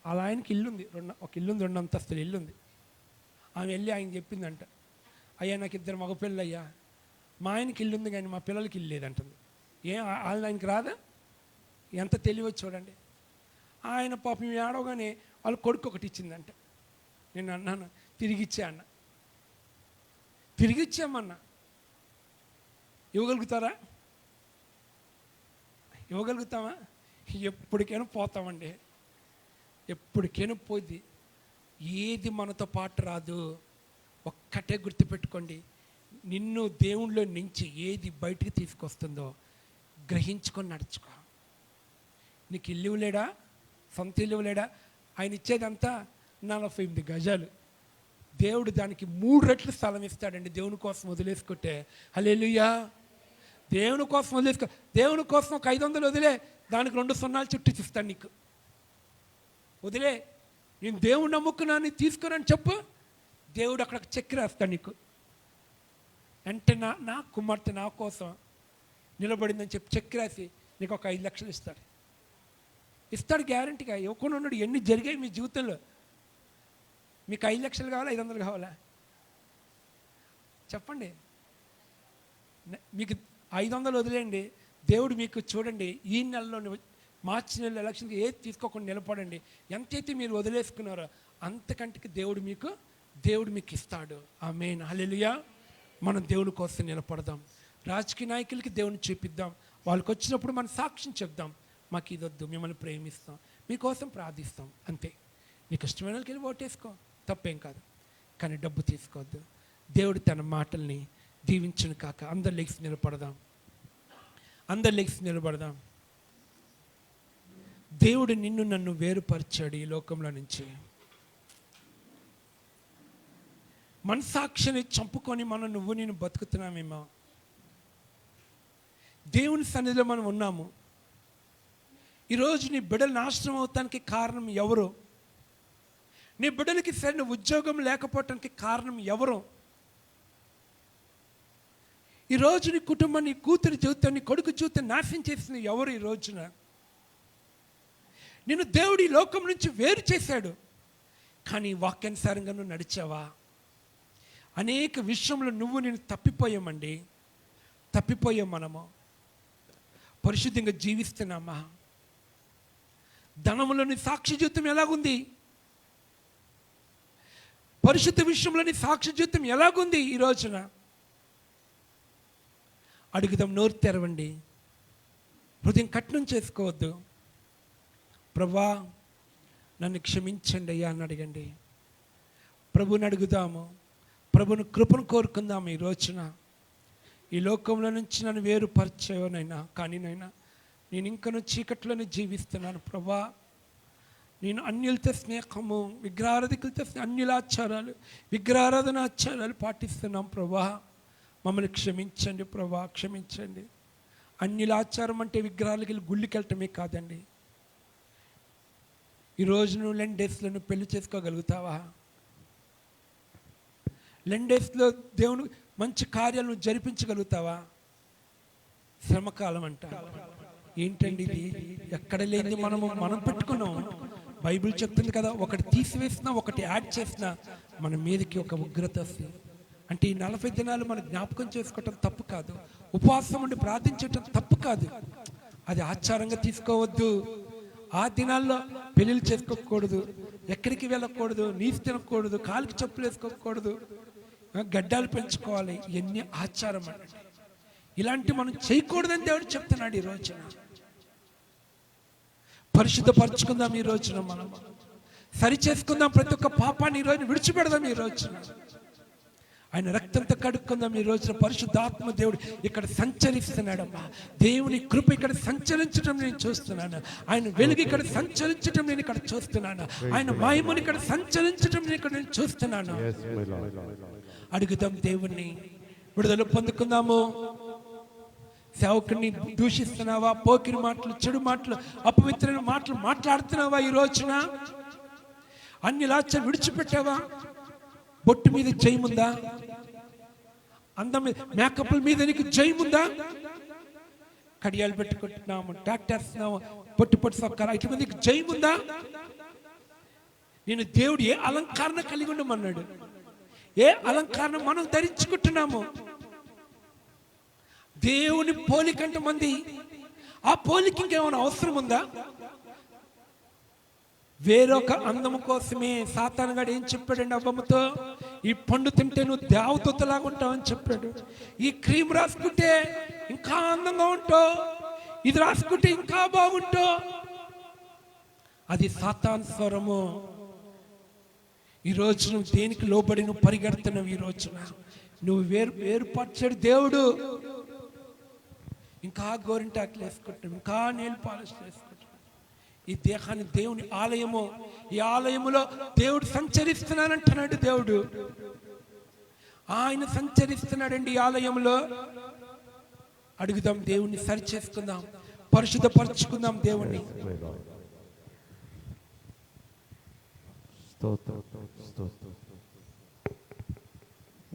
అలా ఆయనకి ఇల్లుంది, ఒక ఇల్లుంది, 2 అంతస్తుల ఇల్లుంది. ఆమె వెళ్ళి ఆయన చెప్పిందంట, అయ్యా నాకు 2 మగపిల్లలు అయ్యా, మా ఆయనకి ఇల్లుంది కానీ మా పిల్లలకి ఇల్లు లేదంటుంది. ఆయనకి రాదా? ఎంత తెలివో చూడండి. ఆయన పాపం ఏడవగానే వాళ్ళ కొడుకు ఒకటి ఇచ్చిందంట. నేను అన్నాను, తిరిగిచ్చే అన్న. తిరిగిచ్చామన్నా. ఇవ్వగలుగుతారా? ఇవ్వగలుగుతామా? ఎప్పటికైనా పోతామండి, ఎప్పటికైనా పోయింది. ఏది మనతో పాటు రాదు. ఒక్కటే గుర్తుపెట్టుకోండి, నిన్ను దేవుళ్ళో నుంచి ఏది బయటికి తీసుకొస్తుందో గ్రహించుకొని నడుచుకో. నీకు ఇల్లు లేడా? సొంత ఇల్లు లేడా? ఆయన ఇచ్చేదంతా 48 గజాలు. దేవుడు దానికి 3 రెట్లు స్థలం ఇస్తాడండి దేవుని కోసం వదిలేసుకుంటే. హల్లెలూయా. దేవుని కోసం వదిలేసుకో. దేవుని కోసం ఒక 500 వదిలే, దానికి 2 సున్నాలు చుట్టూ ఇస్తాను నీకు. వదిలే, నేను దేవుడు నమ్ముకున్నాను తీసుకురని చెప్పు, దేవుడు అక్కడ చెక్ రాస్తాడు నీకు. అంటే నా కుమార్తె నా కోసం నిలబడిందని చెప్పి చెక్ రాసి నీకు ఒక 5 లక్షలు ఇస్తాడు. గ్యారంటీగా. ఇవ్వకుండా ఉన్నాడు. ఎన్ని జరిగాయి మీ జీవితంలో? మీకు 5 లక్షలు కావాలా, 500 కావాలా? చెప్పండి. మీకు 500 వదిలేయండి, దేవుడు మీకు చూడండి ఈ నెలలో మార్చి నెలలో ఎలక్షన్కి ఏది తీసుకోకుండా నిలబడండి. ఎంతైతే మీరు వదిలేసుకున్నారో అంతకంటే దేవుడు మీకు ఇస్తాడు. ఆమేన్. హల్లెలూయా. మనం దేవుని కోసం నిలబడదాం. రాజకీయ నాయకులకి దేవుని చూపిద్దాం. వాళ్ళకి వచ్చినప్పుడు మనం సాక్ష్యం చెప్దాం, మాకు ఇదొద్దు, మిమ్మల్ని ప్రేమిస్తాం, మీకోసం ప్రార్థిస్తాం, అంతే. నీకు ఇష్టమైన వాళ్ళకి వెళ్ళి ఓటేసుకో, తప్పేం కాదు, కానీ డబ్బు తీసుకోవద్దు. దేవుడు తన మాటల్ని దీవించును కాక. అందరు లెగ్స్ నిలబడదాం. దేవుడు నిన్ను నన్ను వేరుపరిచాడు ఈ లోకంలో నుంచి. మనసాక్షిని చంపుకొని నువ్వు నేను బతుకుతున్నామేమో. దేవుని సన్నిధిలో మనం ఉన్నాము. ఈరోజు నీ బిడ్డలు నాశనం అవటానికి కారణం ఎవరు? నీ బిడ్డలకి సరైన ఉద్యోగం లేకపోవటానికి కారణం ఎవరు? ఈరోజు నీ కుటుంబం, నీ కూతురు జీవితం, నీ కొడుకు జీవితం నాశనం చేసిన ఎవరు? ఈ రోజున నిన్ను దేవుడు ఈ లోకం నుంచి వేరు చేశాడు, కానీ వాక్యానుసారంగా నువ్వు నడిచావా? అనేక విషయంలో నేను తప్పిపోయామండి. తప్పిపోయాం. మనము పరిశుద్ధంగా జీవిస్తున్నామా? ధనములోని సాక్షి జీవితం ఎలాగుంది? పరిశుద్ధ విషయంలోని సాక్షి జీవితం ఎలాగుంది? ఈ రోజున అడుగుదాం. నోరు తెరవండి. హృదయం కఠినం చేసుకోవద్దు. ప్రభువా నన్ను క్షమించండి అయ్యా అని అడగండి. ప్రభుని అడుగుదాము. ప్రభుని కృపను కోరుకుందాము. ఈ రోజున ఈ లోకంలో నుంచి నన్ను వేరుపరిచేవనైనా, కానీ నైనా నేను ఇంకను చీకట్లోనే జీవిస్తున్నాను. ప్రభువా నేను అన్యులతో స్నేహము, విగ్రహారాధికులతో అన్యుల ఆచారాలు, విగ్రహారాధన ఆచారాలు పాటిస్తున్నాం. ప్రభువా మమ్మల్ని క్షమించండి. ప్రభువా క్షమించండి. అన్యుల ఆచారం అంటే విగ్రహాలకి వెళ్ళి గుళ్ళకి వెళ్ళటమే కాదండి. ఈరోజు నువ్వు 11 డేస్లో నువ్వు పెళ్లి చేసుకోగలుగుతావా? 11 డేస్లో దేవుని మంచి కార్యాలు నువ్వు జరిపించగలుగుతావా? శ్రమకాలం అంట. ఏంటండి ఇది? ఎక్కడ లేని మనం పెట్టుకున్నాం. బైబిల్ చెప్తుంది కదా, ఒకటి తీసివేసినా ఒకటి యాడ్ చేసినా మన మీదకి ఒక ఉగ్రత వస్తుంది. అంటే ఈ 40 దినాలు మనం జ్ఞాపకం చేసుకోవటం తప్పు కాదు. ఉపవాసం ఉండి ప్రార్థించటం తప్పు కాదు. అది ఆచారంగా తీసుకోవద్దు. ఆ దినాల్లో పెళ్ళిళ్ళు చేసుకోకూడదు, ఎక్కడికి వెళ్ళకూడదు, నీసు తినకూడదు, కాలికి చెప్పులు వేసుకోకూడదు, గడ్డాలు పెంచుకోవాలి. ఇవన్నీ ఆచారం అన్నట్టు. ఇలాంటి మనం చేయకూడదని దేవుడు చెప్తున్నాడు. ఈ రోజున పరిశుద్ధపరచుకుందాం. ఈ రోజున మనం సరి చేసుకుందాం. ప్రతి ఒక్క పాపాన్ని ఈ రోజున విడిచిపెడదాం. ఈ రోజున ఆయన రక్తంతో కడుక్కుందాం. ఈ రోజున పరిశుద్ధాత్మ దేవుడు ఇక్కడ సంచరిస్తున్నాడమ్మా. దేవుని కృప ఇక్కడ సంచరించడం నేను చూస్తున్నాను. ఆయన వెలుగు ఇక్కడ సంచరించడం నేను ఇక్కడ చూస్తున్నాను. ఆయన మహిమను ఇక్కడ సంచరించడం నేను చూస్తున్నాను. అడుగుదాం దేవుణ్ణి. విడుదల పొందుకుందాము. సేవకుడిని దూషిస్తున్నావా? పోకిరి మాటలు, చెడు మాటలు, అపవిత్రమైన మాటలు మాట్లాడుతున్నావా? ఈ రోజున అన్ని లాచలు విడిచిపెట్టావా? బొట్టు మీద జయముందా? అందం మీద, మేకప్ల మీద నీకు జయముందా? కడియాలు పెట్టుకుంటున్నాము, డాక్టర్స్తున్నాము, పొట్టు సొక్కారా, ఇట్ల మీద నీకు జయముందా? నేను దేవుడు ఏ అలంకరణ కలిగి ఉండమన్నాడు? ఏ అలంకరణ మనం ధరించుకుంటున్నాము? దేవుని పోలికంట మంది. ఆ పోలిక ఇంకేమైనా అవసరం ఉందా? వేరొక అందము కోసమే సాతానుగాడు ఏం చెప్పాడండి అవ్వమ్మతో? ఈ పండు తింటే నువ్వు దేవదూతలాగా ఉంటావు అని చెప్పాడు. ఈ క్రీమ్ రాసుకుంటే ఇంకా అందంగా ఉంటావు, ఇది రాసుకుంటే ఇంకా బాగుంటావు. అది సాతాను స్వరము. ఈరోజు నువ్వు దేనికి లోబడి నువ్వు పరిగెడుతున్నావు? ఈ రోజున నువ్వు వేరుపరిచాడు దేవుడు. ఇంకా గోరింటాకులు వేసుకుంటాం, ఇంకా నెయిల్ పాలిష్ వేసుకుంటాం. ఈ దేహాన్ని దేవుని ఆలయము. ఈ ఆలయములో దేవుడు సంచరిస్తున్నానంటున్నాడు. దేవుడు ఆయన సంచరిస్తున్నాడండి ఈ ఆలయంలో. అడుగుదాం, దేవుణ్ణి సరి చేసుకుందాం, పరిశుద్ధపరచుకుందాం దేవుణ్ణి.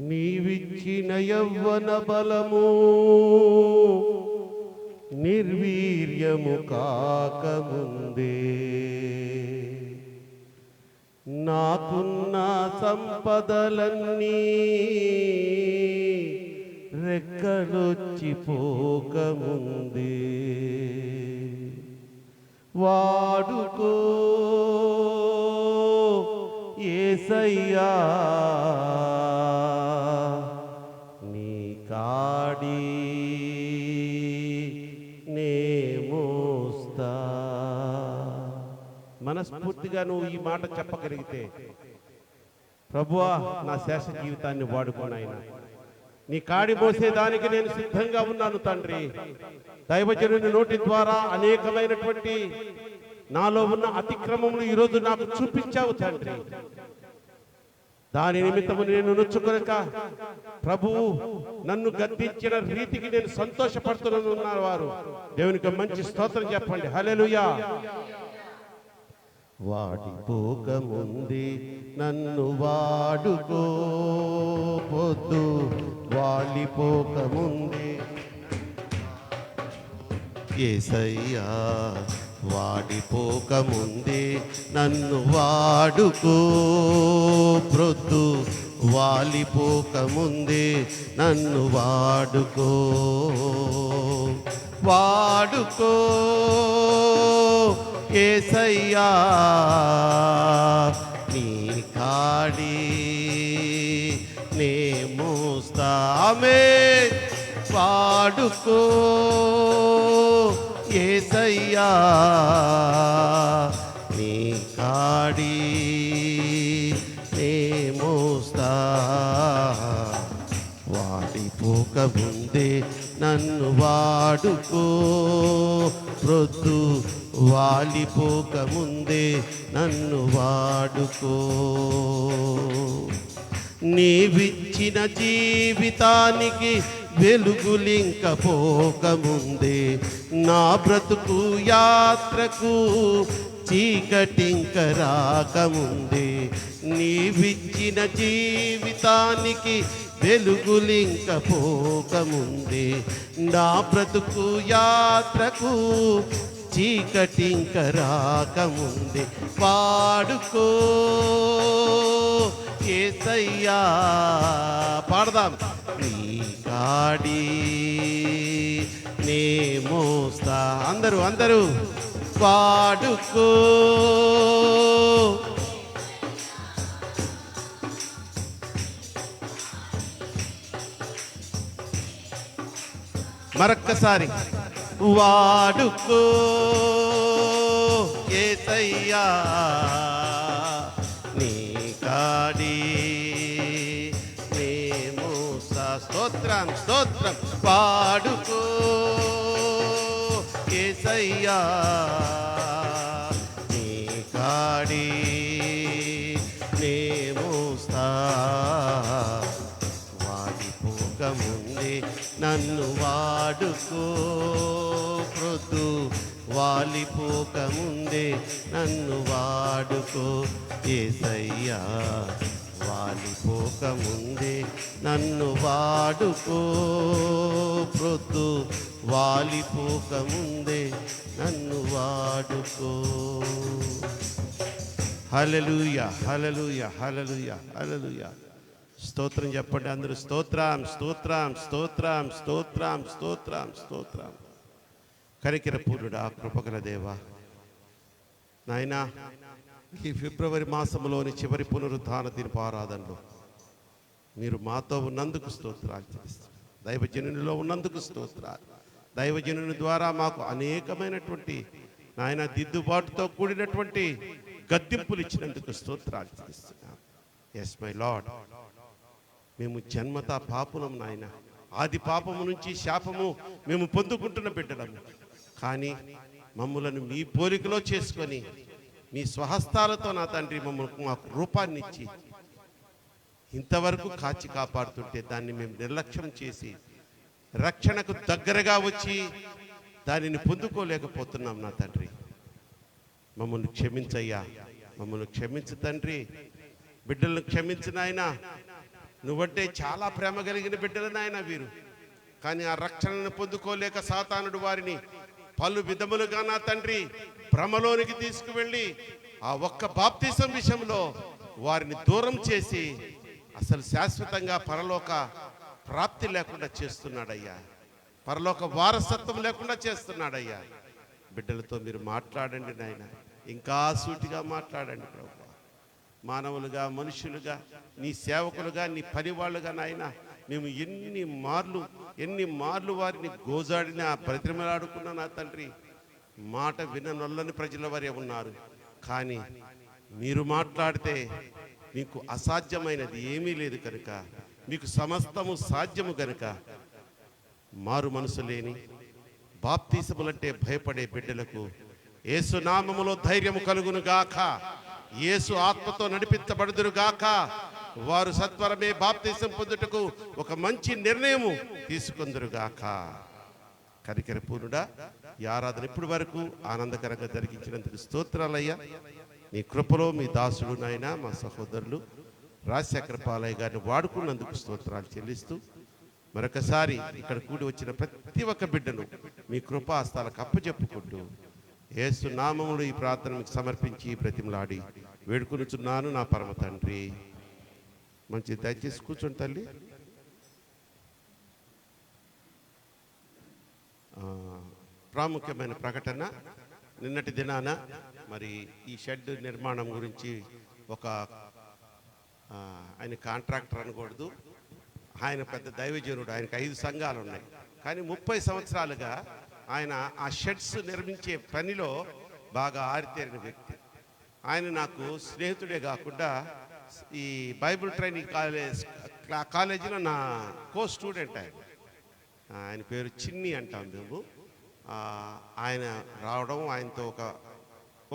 నీవిచ్చిన యవ్వన బలము నిర్వీర్యము కాకముందే నాకున్న సంపదలన్నీ రెక్కలొచ్చిపోకముందే వాడుకో యేసయ్యా నీ కాడి మనస్ఫూర్తిగా నువ్వు ఈ మాట చెప్పగలిగితే, ప్రభువా నా శేష జీవితాన్ని వాడుకోను, ఆయన నీ కాడి మోసేదానికి నేను సిద్ధంగా ఉన్నాను తండ్రి. దైవజనుని నోటి ద్వారా అనేకమైనటువంటి నాలో ఉన్న అతిక్రమములు ఈరోజు నాకు చూపించావు తండ్రి. దాని నిమిత్తము నేను నొచ్చుకొనక ప్రభువు నన్ను గద్దించిన రీతికి నేను సంతోషపడుతున్నారు వారు. దేవునికి మంచి స్తోత్రం చెప్పండి. హల్లెలూయా. వాడిపోకముందే నన్ను వాడుకో, పొద్దు వాలిపోకముందే యేసయ్యా వాడిపోకముందే నన్ను వాడుకో, ప్రొద్దు వాలిపోకముందే నన్ను వాడుకో, వాడుకో యేసయ్యా నీ కాడి నే మోస్తామే, వాడుకో యేసయ్యా నీ కాడి నే మోస్తా, వాడిపోకముందే నన్ను వాడుకో, ప్రొద్దు వాలిపోకముందే నన్ను వాడుకో. నీవిచ్చిన జీవితానికి వెలుగులింక పోకముందే, నా బ్రతుకు యాత్రకు చీకటింక రాకముందే, నీవిచ్చిన జీవితానికి వెలుగులింక పోకముందే, నా బ్రతుకు యాత్రకు చీకటింక రాకముందే, వాడుకో యేసయ్యా. పాడదాం. నీ కాడి నే మోస్తా, అందరూ వాడుకో, మరొక్కసారి వాడుకో యేసయ్యా నీ కాడి నే మోసా. స్తోత్రం స్తోత్రం. వాడుకో యేసయ్యా నీ కాడి నే మోస్తా, వాడిపోకముందే నన్ను వాడుకో, ప్రొద్దు వాలిపోకముందే నన్ను వాడుకో యేసయ్యా, వాలిపోకముందే నన్ను వాడుకో, ప్రొద్దు వాలిపోకముందే నన్ను వాడుకో. హల్లెలూయా హల్లెలూయా హల్లెలూయా హల్లెలూయా. స్తోత్రం చెప్పండి అందరూ. స్తోత్రం స్తోత్రం స్తోత్రం స్తోత్రం స్తోత్రం స్తోత్రం. కనికర పూర్ణుడా, కృపగల దేవా, నాయనా ఈ ఫిబ్రవరి మాసంలోని చివరి పునరుత్థాన దినపారాధనలో మీరు మాతో ఉన్నందుకు స్తోత్రాలు చెల్లిస్తున్నాం. దైవజనునిలో ఉన్నందుకు స్తోత్రాలు. దైవజనుని ద్వారా మాకు అనేకమైనటువంటి నాయన దిద్దుబాటుతో కూడినటువంటి గద్దింపులు ఇచ్చినందుకు స్తోత్రాలు చెల్లిస్తున్నాం. ఎస్ మై లార్డ్, మేము జన్మతా పాపులం నాయన, ఆది పాపము నుంచి శాపము మేము పొందుకుంటున్న బిడ్డలము. కానీ మమ్మలను మీ పోలికలో చేసుకొని మీ స్వహస్తాలతో నా తండ్రి మమ్మల్ని మాకు రూపాన్ని ఇచ్చి ఇంతవరకు కాచి కాపాడుతుంటే దాన్ని మేము నిర్లక్ష్యం చేసి రక్షణకు దగ్గరగా వచ్చి దానిని పొందుకోలేకపోతున్నాం. నా తండ్రి మమ్మల్ని క్షమించయ్యా, మమ్మల్ని క్షమించు తండ్రి. బిడ్డలను క్షమించు నాయనా. నువ్వంటే చాలా ప్రేమ కలిగిన బిడ్డలు నాయన వీరు. కానీ ఆ రక్షణను పొందుకోలేక సాతానుడు వారిని పలు విధములుగా నా తండ్రి భ్రమలోనికి తీసుకువెళ్ళి ఆ ఒక్క బాప్తిసం విషయంలో వారిని దూరం చేసి అసలు శాశ్వతంగా పరలోక ప్రాప్తి లేకుండా చేస్తున్నాడయ్యా, పరలోక వారసత్వం లేకుండా చేస్తున్నాడయ్యా. బిడ్డలతో మీరు మాట్లాడండి నాయన, ఇంకా సూటిగా మాట్లాడండి ప్రభు. మానవులుగా, మనుషులుగా, నీ సేవకులుగా, నీ పనివాళ్ళుగా నాయన మేము ఎన్ని మార్లు వారిని గోజాడినా ప్రతిమలాడుకున్నా నా తండ్రి మాట విననొల్లని ప్రజల వారే ఉన్నారు. కానీ మీరు మాట్లాడితే మీకు అసాధ్యమైనది ఏమీ లేదు కనుక, మీకు సమస్తము సాధ్యము కనుక మారు మనసు లేని బాప్తీసములంటే భయపడే బిడ్డలకు యేసు నామములో ధైర్యము కలుగును గాక, యేసు ఆత్మతో నడిపించబడుదురు గాక. వారు సత్వరమే బాప్తీసం పొందుటకు ఒక మంచి నిర్ణయము తీసుకుందరు గాక. కనికర పూర్ణుడా, ఈ ఆరాధన ఇప్పటి వరకు ఆనందకరంగా జరిగించినందుకు స్తోత్రాలయ్యా. నీ కృపలో మీ దాసుడు నాయన మా సహోదరులు రాజశేఖర పాలయ్య గారిని వాడుకున్నందుకు స్తోత్రాలు చెల్లిస్తూ మరొకసారి ఇక్కడ కూడి వచ్చిన ప్రతి ఒక్క బిడ్డను మీ కృపాస్తాలకు అప్పచెప్పుకుంటూ యేసు నామములో ఈ ప్రార్థన మీకు సమర్పించి బ్రతిమలాడి వేడుకొనుచున్నాను నా పరమ తండ్రి. మంచి దయచేసి కూర్చోండి తల్లి. ప్రాముఖ్యమైన ప్రకటన. నిన్నటి దినాన మరి ఈ షెడ్ నిర్మాణం గురించి ఒక ఆయన కాంట్రాక్టర్ అనకూడదు, ఆయన పెద్ద దైవజనుడు, ఆయనకు 5 సంఘాలు ఉన్నాయి. కానీ 30 సంవత్సరాలుగా ఆయన ఆ షెడ్స్ నిర్మించే పనిలో బాగా ఆరితేరిన వ్యక్తి. ఆయన నాకు స్నేహితుడే కాకుండా ఈ బైబిల్ ట్రైనింగ్ కాలేజీలో నా కో స్టూడెంట్. ఆయన పేరు చిన్ని అంటాం మేము. ఆయన రావడం, ఆయనతో ఒక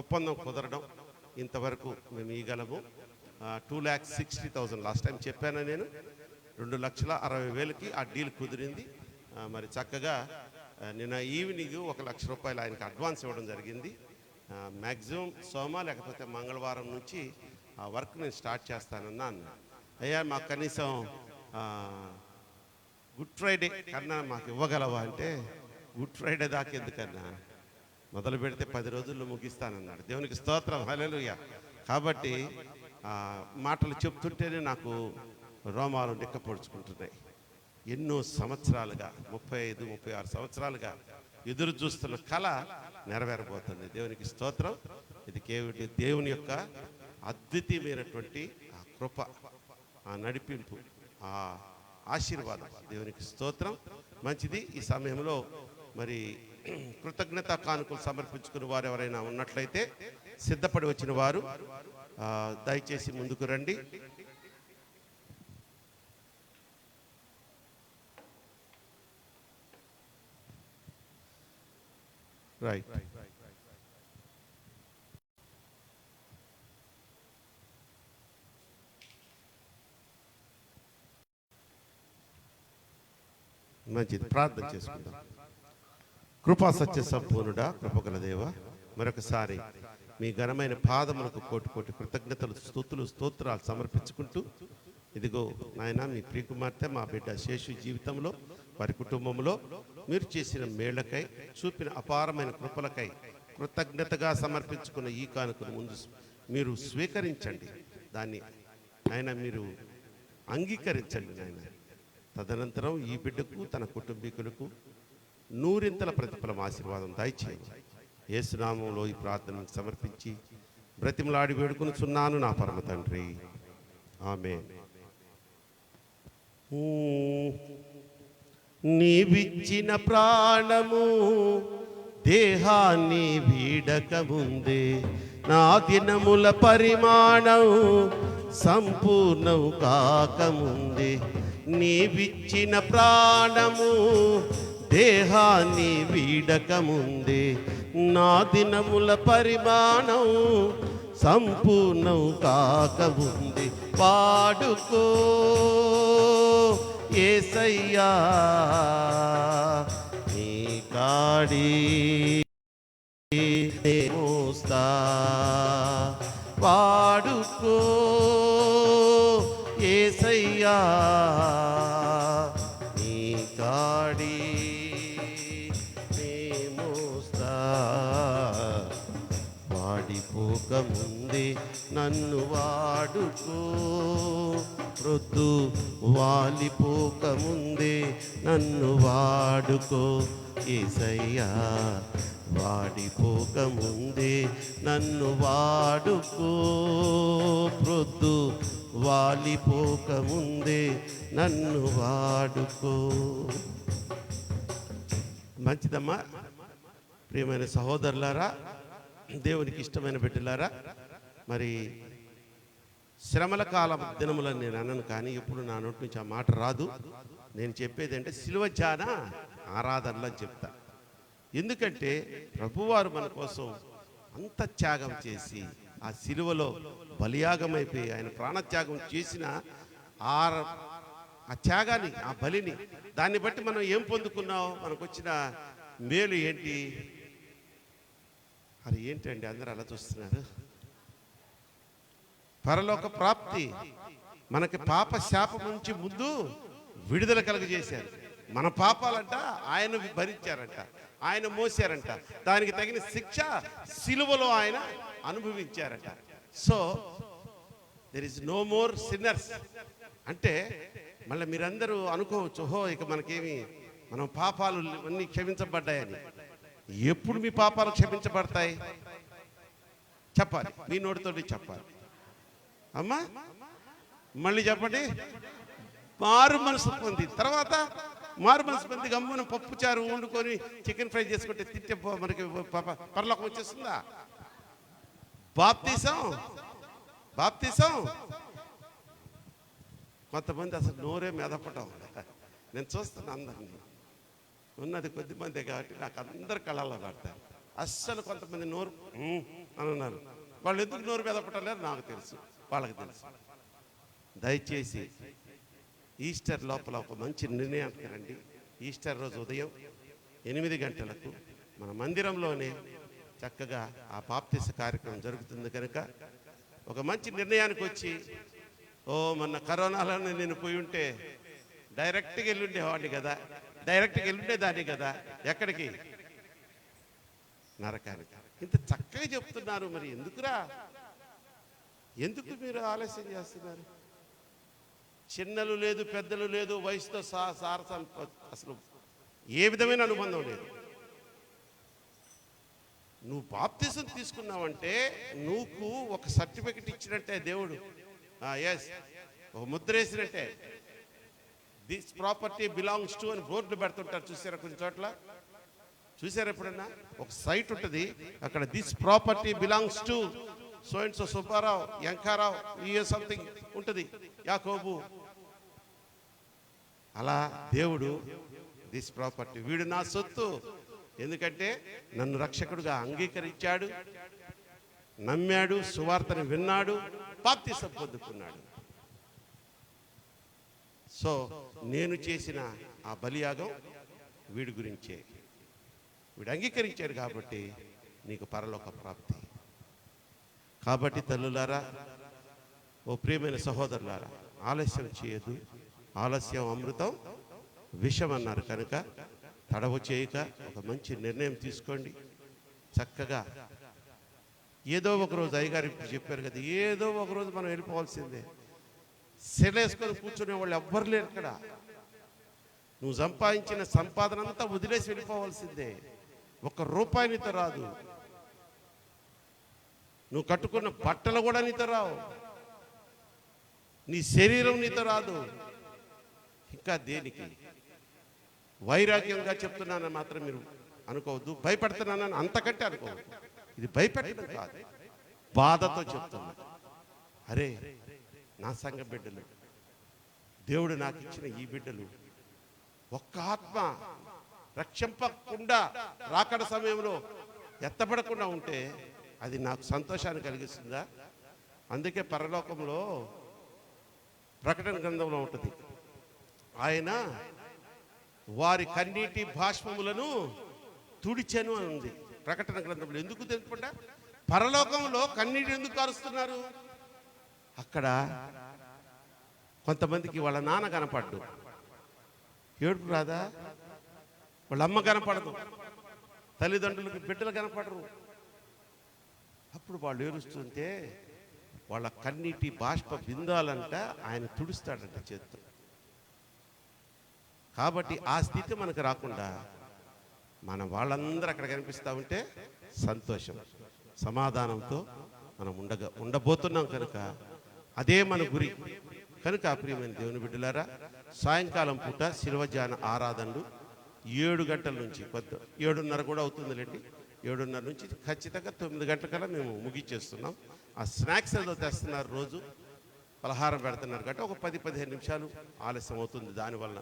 ఒప్పందం కుదరడం, ఇంతవరకు మేము ఇవ్వగలము. 2,60,000 లాస్ట్ టైం చెప్పాను నేను. 2,60,000కి ఆ డీల్ కుదిరింది. మరి చక్కగా నిన్న ఈవినింగ్ 1,00,000 రూపాయలు ఆయనకి అడ్వాన్స్ ఇవ్వడం జరిగింది. మ్యాక్సిమం సోమ లేకపోతే మంగళవారం నుంచి ఆ వర్క్ నేను స్టార్ట్ చేస్తానన్నా అన్న. అయ్యా మాకు కనీసం గుడ్ ఫ్రైడే కన్నా మాకు ఇవ్వగలవా అంటే, గుడ్ ఫ్రైడే దాకా ఎందుకన్నా, మొదలు పెడితే 10 రోజుల్లో ముగిస్తానన్నాడు. దేవునికి స్తోత్రం, హల్లెలూయా. కాబట్టి మాటలు చెప్తుంటేనే నాకు రోమాలు నిక్కపొడుచుకుంటున్నాయి. ఎన్నో సంవత్సరాలుగా 35-36 సంవత్సరాలుగా ఎదురు చూస్తున్న కళ నెరవేరబోతుంది. దేవునికి స్తోత్రం. ఇది కేవలం దేవుని యొక్క అద్వితీయమైనటువంటి ఆ కృప, ఆ నడిపింపు, ఆ ఆశీర్వాదం. దేవునికి స్తోత్రం. మంచిది. ఈ సమయంలో మరి కృతజ్ఞత కానుకలు సమర్పించుకుని వారు ఎవరైనా ఉన్నట్లయితే సిద్ధపడి వచ్చిన వారు దయచేసి ముందుకు రండి. రైట్. మంచిది. ప్రార్థన చేసుకుందాం. కృపా సత్య సంపూర్ణుడా, కృపగల దేవ, మరొకసారి మీ ఘనమైన పాదములకు కోటి కోటి కృతజ్ఞతలు, స్తుతులు, స్తోత్రాలు సమర్పించుకుంటూ, ఇదిగో నాయన మీ ప్రియకుమార్తె మా బిడ్డ శేషు జీవితంలో, వారి కుటుంబంలో మీరు చేసిన మేళ్లకై, చూపిన అపారమైన కృపలకై కృతజ్ఞతగా సమర్పించుకున్న ఈ కానుకను ముందు మీరు స్వీకరించండి. దాన్ని ఆయన మీరు అంగీకరించండి నాయన. తదనంతరం ఈ బిడ్డకు, తన కుటుంబీకులకు 100 ప్రతిఫలం, ఆశీర్వాదం దయచేయండి. యేసు నామములో ఈ ప్రార్థనను సమర్పించి బ్రతిమలాడి వేడుకొనుచున్నాను నా పరమ తండ్రి. ఆమేన్. నీవిచ్చిన ప్రాణము దేహాన్ని వీడకముందే నా దినముల పరిమాణం సంపూర్ణం కాకముందే, నీవిచ్చిన ప్రాణము దేహాన్ని వీడకముందే నా దినముల పరిమాణం సంపూర్ణం కాకముందే, పాడుకో యేసయ్యా నీ కాడి మోస్తా, పాడుకో యేసయ్యా నీ కాడి మోస్తా, వాడిపోకముందే నన్ను వాడుకో, ప్రొద్దు వాలిపోకముందే నన్ను వాడుకో యేసయ్యా, వాడిపోకముందే నన్ను వాడుకో, ప్రొద్దు వాలిపోకముందే నన్ను వాడుకో. మంచిదమ్మా. ప్రియమైన సహోదరులారా, దేవునికి ఇష్టమైన బిడ్డలారా, మరి శ్రమల కాలం దినములని నేను అన్నాను, కానీ ఇప్పుడు నా నోటి నుంచి ఆ మాట రాదు. నేను చెప్పేది అంటే సిలువ ధ్యాన ఆరాధనలో చెప్తా. ఎందుకంటే ప్రభువారు మన కోసం అంత త్యాగం చేసి ఆ సిలువలో బలియాగమైపోయి ఆయన ప్రాణత్యాగం చేసిన ఆ త్యాగాన్ని, ఆ బలిని, దాన్ని బట్టి మనం ఏం పొందుకున్నాం, మనకు వచ్చిన మేలు ఏంటి? అది ఏంటండి అందరూ అలా చూస్తున్నారు? పరలోక ప్రాప్తి. మనకి పాప శాపం నుంచి ముందు విడుదల కలుగజేశారు. మన పాపాలంట ఆయన భరించారంట, ఆయన మోసారంట, దానికి తగిన శిక్ష సిలువలో ఆయన అనుభవించారట. So there is no more sinners అంటే మళ్ళీ మీరందరూ అనుకోవచ్చు, ఓహో ఇక మనకేమి మనం పాపాలు అన్నీ క్షమించబడ్డాయని. ఎప్పుడు మీ పాపాలు క్షమించబడతాయి చెప్పాలి, మీ నోటితోటి చెప్పాలి. అమ్మా మళ్ళీ చెప్పండి. మారు మనసు పొంది తర్వాత మారు మనసు పొంది గమ్మున పప్పు చారు వండుకొని చికెన్ ఫ్రై చేసుకుంటే తింటే మనకి పరలోకం వచ్చేస్తుందా? బాప్తీసం కొంతమంది అసలు నోరే మెదపటం. నేను చూస్తాను అందరినీ, ఉన్నది కొద్దిమంది కాబట్టి నాకు అందరు కళల్లో పడతారు. అస్సలు కొంతమంది నోరు అని ఉన్నారు. వాళ్ళు ఎందుకు నోరు మెదపటలేరు నాకు తెలుసు, వాళ్ళకి తెలుసు. దయచేసి ఈస్టర్ లోపల ఒక మంచి నిర్ణయానికి రండి. ఈస్టర్ రోజు ఉదయం 8 గంటలకు మన మందిరంలోనే చక్కగా ఆ బాప్తిస కార్యక్రమం జరుగుతుంది కనుక ఒక మంచి నిర్ణయానికి వచ్చి, మొన్న కరోనాలోనే నేను పోయి ఉంటే డైరెక్ట్గా వెళ్ళుండేవాడిని కదా, డైరెక్ట్గా వెళ్ళుండేదాన్ని కదా. ఎక్కడికి? నరకానికి. ఇంత చక్కగా చెప్తున్నారు, మరి ఎందుకురా, ఎందుకు మీరు ఆలస్యం చేస్తున్నారు? చిన్నలు లేదు, పెద్దలు లేదు, వయసుతో సారసం అసలు ఏ విధమైన అనుబంధం లేదు. నువ్వు బాప్తిసం తీసుకున్నావంటే నువ్వు ఒక సర్టిఫికెట్ ఇచ్చినట్టే దేవుడు. ఎస్, ఒక Mudra వేసినట్టే. This property belongs to అని బోర్డులు పెడుతుంటారు, చూసారా కొన్ని చోట్ల? చూసారా ఎప్పుడన్నా? ఒక సైట్ ఉంటుంది అక్కడ, this property belongs to so and so Subbarao, Yankarao, something ఉంటుంది, యాకోబు. అలా దేవుడు దిస్ ప్రాపర్టీ, వీడు నా సొత్తు, ఎందుకంటే నన్ను రక్షకుడుగా అంగీకరించాడు, నమ్మాడు, సువార్తని విన్నాడు, బాప్తిసం పొందుకున్నాడు. సో నేను చేసిన ఆ బలియాగం వీడి గురించే. వీడు అంగీకరించాడు కాబట్టి నీకు పరలోక ప్రాప్తి. కాబట్టి తల్లులారా, ఓ ప్రియమైన సహోదరులారా, ఆలస్యం చేయదు. ఆలస్యం అమృతం విషం అన్నారు కనుక తడవు చేయక ఒక మంచి నిర్ణయం తీసుకోండి. చక్కగా ఏదో ఒకరోజు అయ్యగారు ఇప్పుడు చెప్పారు కదా, ఏదో ఒకరోజు మనం వెళ్ళిపోవాల్సిందే. సెలేసుకొని కూర్చునే వాళ్ళు ఎవ్వరు లేరు ఇక్కడ. నువ్వు సంపాదించిన సంపాదన అంతా వదిలేసి వెళ్ళిపోవాల్సిందే. 1 రూపాయి నీతో రాదు. నువ్వు కట్టుకున్న బట్టలు కూడా నీతో రావు. నీ శరీరం నీతో రాదు. ఇంకా దేనికి? వైరాగ్యంగా చెప్తున్నానని మాత్రం మీరు అనుకోవద్దు, భయపడుతున్నానని అంతకంటే అనుకోవద్దు. ఇది భయపెట్టడం కాదు, బాధతో చెప్తున్నా. అరే నా సంఘ బిడ్డలు, దేవుడు నాకు ఇచ్చిన ఈ బిడ్డలు ఒక్క ఆత్మ రక్షింపకుండా రాకడ సమయంలో ఎత్తబడకుండా ఉంటే అది నాకు సంతోషాన్ని కలిగిస్తుందా? అందుకే పరలోకంలో ప్రకటన గ్రంథంలో ఉంటుంది, ఆయన వారి కన్నీటి బాష్పములను తుడిచెను అని ఉంది ప్రకటన గ్రంథంలో. ఎందుకు తెలుసుకుంటా? పరలోకంలో కన్నీటి ఎందుకు కారుస్తున్నారు? అక్కడ కొంతమందికి వాళ్ళ నాన్న కనపడ్డు, ఏడుపు రాదా? వాళ్ళ అమ్మ కనపడదు, తల్లిదండ్రులకు బిడ్డలు కనపడరు. అప్పుడు వాళ్ళు ఏడుస్తుంటే వాళ్ళ కన్నీటి బాష్ప బిందాలంట ఆయన తుడుస్తాడంట చేత్తో. కాబట్టి ఆ స్థితి మనకు రాకుండా మన వాళ్ళందరూ అక్కడ కనిపిస్తూ ఉంటే సంతోషం, సమాధానంతో మనం ఉండబోతున్నాం కనుక అదే మన గురి. కనుక ప్రియమైన దేవుని బిడ్డలారా, సాయంకాలం పూట శిల్వజాన ఆరాధనలు 7 గంటల నుంచి 7:30 కూడా అవుతుందిలేండి. 7:30 నుంచి ఖచ్చితంగా 9 గంటలకల్లా మేము ముగించేస్తున్నాం. ఆ స్నాక్స్ ఏదో తెస్తున్నారు, రోజు పలహారం పెడుతున్నారు కాబట్టి ఒక 10-15 నిమిషాలు ఆలస్యం అవుతుంది దానివల్ల.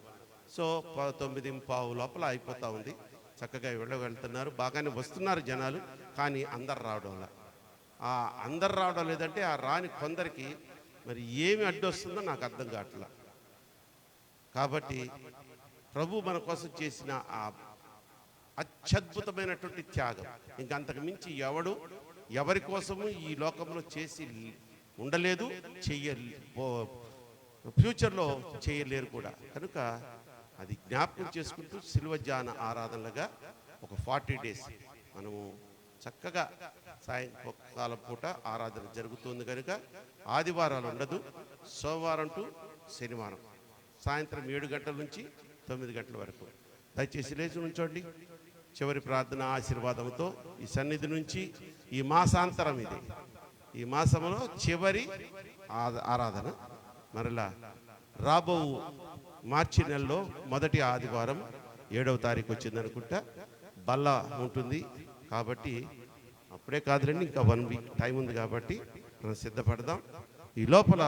సో 9:15 లోపల అయిపోతూ ఉంది. చక్కగా వెళ్తున్నారు, బాగానే వస్తున్నారు జనాలు. కానీ అందరు రావడం వల్ల, ఆ అందరు రావడం లేదంటే ఆ రాని కొందరికి మరి ఏమి అడ్డొస్తుందో నాకు అర్థం కావట్లా. కాబట్టి ప్రభు మన కోసం చేసిన ఆ అత్యద్భుతమైనటువంటి త్యాగం ఇంకంతకు మించి ఎవరి కోసము ఈ లోకంలో చేసి ఉండలేదు, ఫ్యూచర్లో చేయలేరు కూడా. కనుక అది జ్ఞాపకం చేసుకుంటూ శిలువ ధ్యాన ఆరాధనలుగా ఒక 40 డేస్ మనము చక్కగా సాయంకాలం పూట ఆరాధన జరుగుతుంది కనుక ఆదివారాలు ఉండదు. సోమవారం టు శనివారం సాయంత్రం 7 గంటల నుంచి 9 గంటల వరకు దయచేసి లేచి ఉంచండి. చివరి ప్రార్థన ఆశీర్వాదంతో ఈ సన్నిధి నుంచి ఈ మాసాంతరం ఇది, ఈ మాసంలో చివరి ఆరాధన మరలా రాబో మార్చి నెలలో మొదటి ఆదివారం 7వ తారీఖు వచ్చింది అనుకుంటా బల్ల ఉంటుంది. కాబట్టి అప్పుడే కాదులేండి, ఇంకా 1 వీక్ టైం ఉంది కాబట్టి మనం సిద్ధపడదాం. ఈ లోపల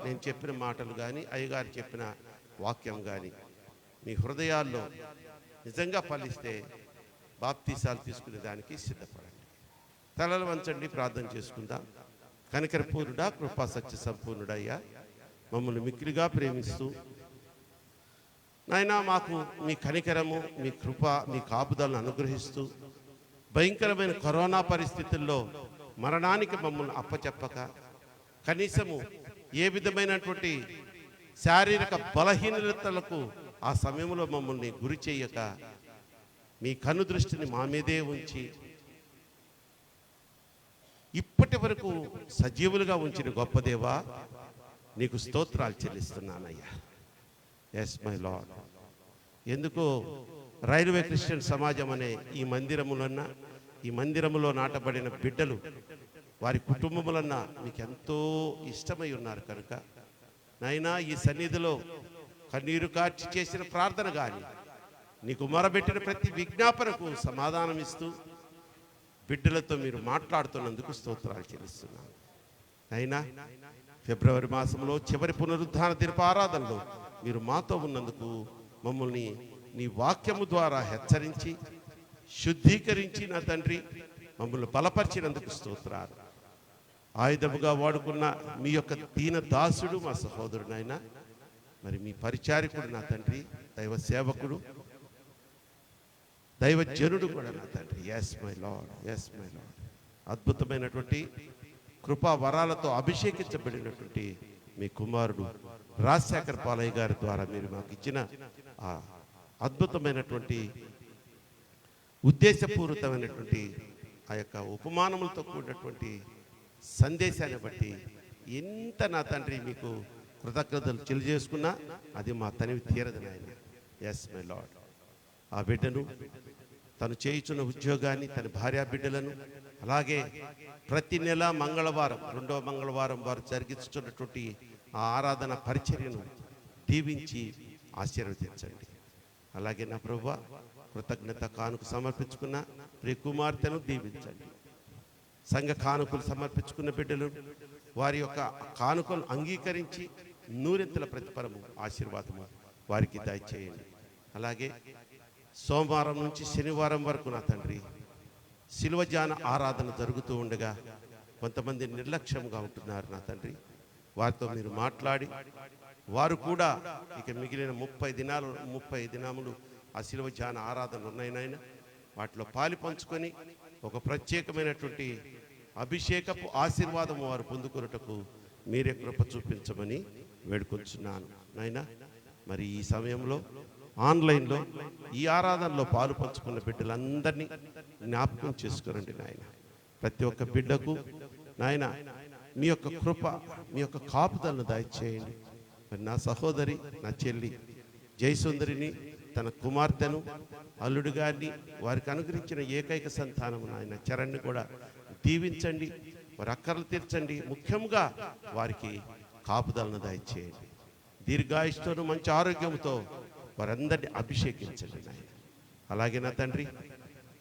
నేను చెప్పిన మాటలు కానీ అయ్యగారు చెప్పిన వాక్యం కానీ మీ హృదయాల్లో నిజంగా ఫలిస్తే బాప్తీసాలు తీసుకునే దానికి సిద్ధపడండి. తలలు వంచండి, ప్రార్థన చేసుకుందాం. కనికరపూర్ణుడా, కృపా సత్య సంపూర్ణుడయ్యా, మమ్మల్ని మిక్కిలిగా ప్రేమిస్తూ నాయనా మాకు మీ కనికరము, మీ కృప, మీ కాపుదలను అనుగ్రహిస్తూ భయంకరమైన కరోనా పరిస్థితుల్లో మరణానికి మమ్మల్ని అప్పచెప్పక, కనీసము ఏ విధమైనటువంటి శారీరక బలహీనతలకు ఆ సమయంలో మమ్మల్ని గురి చేయక మీ కన్ను దృష్టిని మా మీదే ఉంచి ఇప్పటి వరకు సజీవులుగా ఉంచిన గొప్ప దేవా నీకు స్తోత్రాలు చెల్లిస్తున్నానయ్యా. Yes my lord. ఎందుకో రైల్వే క్రిస్టియన్ సమాజం అనే ఈ మందిరములో నాటబడిన బిడ్డలు వారి కుటుంబములన్నా మీకు ఎంతో ఇష్టమై ఉన్నారు కనుక నాయనా ఈ సన్నిధిలో కన్నీరు కార్చి చేసిన ప్రార్థన కానీ నీకు మొరబెట్టిన ప్రతి విజ్ఞాపనకు సమాధానం ఇస్తూ బిడ్డలతో మీరు మాట్లాడుతున్నందుకు స్తోత్రాలు చెల్లిస్తున్నాను. అయినా ఫిబ్రవరి మాసంలో చివరి పునరుద్ధాన దినపు ఆరాధనలో మీరు మాతో ఉన్నందుకు మమ్మల్ని నీ వాక్యము ద్వారా హెచ్చరించి శుద్ధీకరించి నా తండ్రి మమ్మల్ని బలపరిచినందుకు స్తోత్రాలు. ఆయుధముగా వాడుకున్న మీ యొక్క దీన దాసుడు మా సహోదరునైనా మరి మీ పరిచారికుడు నా తండ్రి, దైవ సేవకుడు, దైవజనుడు కూడా నా తండ్రి. Yes my lord, yes my lord. అద్భుతమైనటువంటి కృపా వరాలతో అభిషేకించబడినటువంటి మీ కుమారుడు రాజశేఖర్ పాలయ్య గారి ద్వారా మీరు మాకు ఇచ్చిన ఆ అద్భుతమైనటువంటి ఉద్దేశపూరితమైనటువంటి ఆ యొక్క ఉపమానములతో కూడినటువంటి సందేశాన్ని బట్టి ఎంత నా తండ్రి మీకు కృతజ్ఞతలు తెలియజేసుకున్నా అది మా తనివి తీరదు నాయన. Yes my lord. ఆ బిడ్డను తను చేయుచున్న ఉద్యోగాన్ని, తన భార్యా బిడ్డలను, అలాగే ప్రతి నెల మంగళవారం 2వ మంగళవారం వారు జరిగించుతున్నటువంటి ఆ ఆరాధన పరిచర్యను దీవించి ఆశీర్వదించండి. అలాగే నా ప్రభువా కృతజ్ఞత కానుక సమర్పించుకున్న ప్రియ కుమార్తెను దీవించండి. సంఘ కానుకలు సమర్పించుకున్న బిడ్డలు వారి యొక్క కానుకలు అంగీకరించి నూరింతల ప్రతిఫలము, ఆశీర్వాదము వారికి దయచేయండి. అలాగే సోమవారం నుంచి శనివారం వరకు నా తండ్రి శిలువ ధ్యాన ఆరాధన జరుగుతూ ఉండగా కొంతమంది నిర్లక్ష్యంగా ఉంటున్నారు నా తండ్రి. వారితో మీరు మాట్లాడి వారు కూడా ఇక మిగిలిన 30 దినములు ఆ శిలువ ధ్యాన ఆరాధనలు ఉన్నాయి నాయన, వాటిలో పాలు పంచుకొని ఒక ప్రత్యేకమైనటువంటి అభిషేకపు ఆశీర్వాదం వారు పొందుకున్నటకు మీరే కృప చూపించమని వేడుకొంచున్నాను నాయన. మరి ఈ సమయంలో ఆన్లైన్లో ఈ ఆరాధనలో పాలు పంచుకున్న బిడ్డలందరినీ జ్ఞాపకం చేసుకురండి నాయన. ప్రతి ఒక్క బిడ్డకు నాయన మీ యొక్క కృప, మీ యొక్క కాపుదలను దయచేయండి. మరి నా సహోదరి, నా చెల్లి జయసుందరిని, తన కుమార్తెను, అల్లుడు గారిని, వారికి అనుగ్రహించిన ఏకైక సంతానము నాయన చరణ్ని కూడా దీవించండి. వారి అక్కర్లు తీర్చండి. ముఖ్యంగా వారికి కాపుదలను దయచేయండి. దీర్ఘాయుష్తోను మంచి ఆరోగ్యంతో వారందరినీ అభిషేకించండి నాయన. అలాగే నా తండ్రి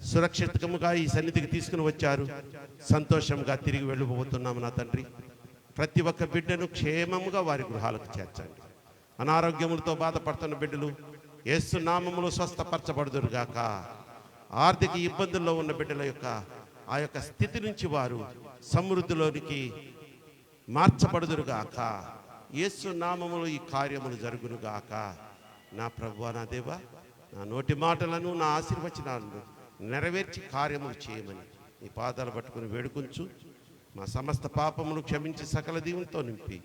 సురక్షితంగా ఈ సన్నిధికి తీసుకుని వచ్చారు, సంతోషంగా తిరిగి వెళ్ళిపోతున్నాము నా తండ్రి. ప్రతి ఒక్క బిడ్డను క్షేమముగా వారి గృహాలకు చేర్చండి. అనారోగ్యములతో బాధపడుతున్న బిడ్డలు యేసు నామములో స్వస్థపరచబడుదురుగాక. ఆర్థిక ఇబ్బందుల్లో ఉన్న బిడ్డల యొక్క ఆ యొక్క స్థితి నుంచి వారు సమృద్ధిలోనికి మార్చబడుదురుగాక. యేసు నామములో ఈ కార్యములు జరుగునుగాక. నా ప్రభువా, నా దేవా, నా నోటి మాటలను, నా ఆశీర్వచనాలను నెరవేర్చి కార్యములు చేయమని నీ పాదాలు పట్టుకుని వేడుకొంచు. మా సమస్త పాపములు క్షమించి సకల దీవులతో నింపి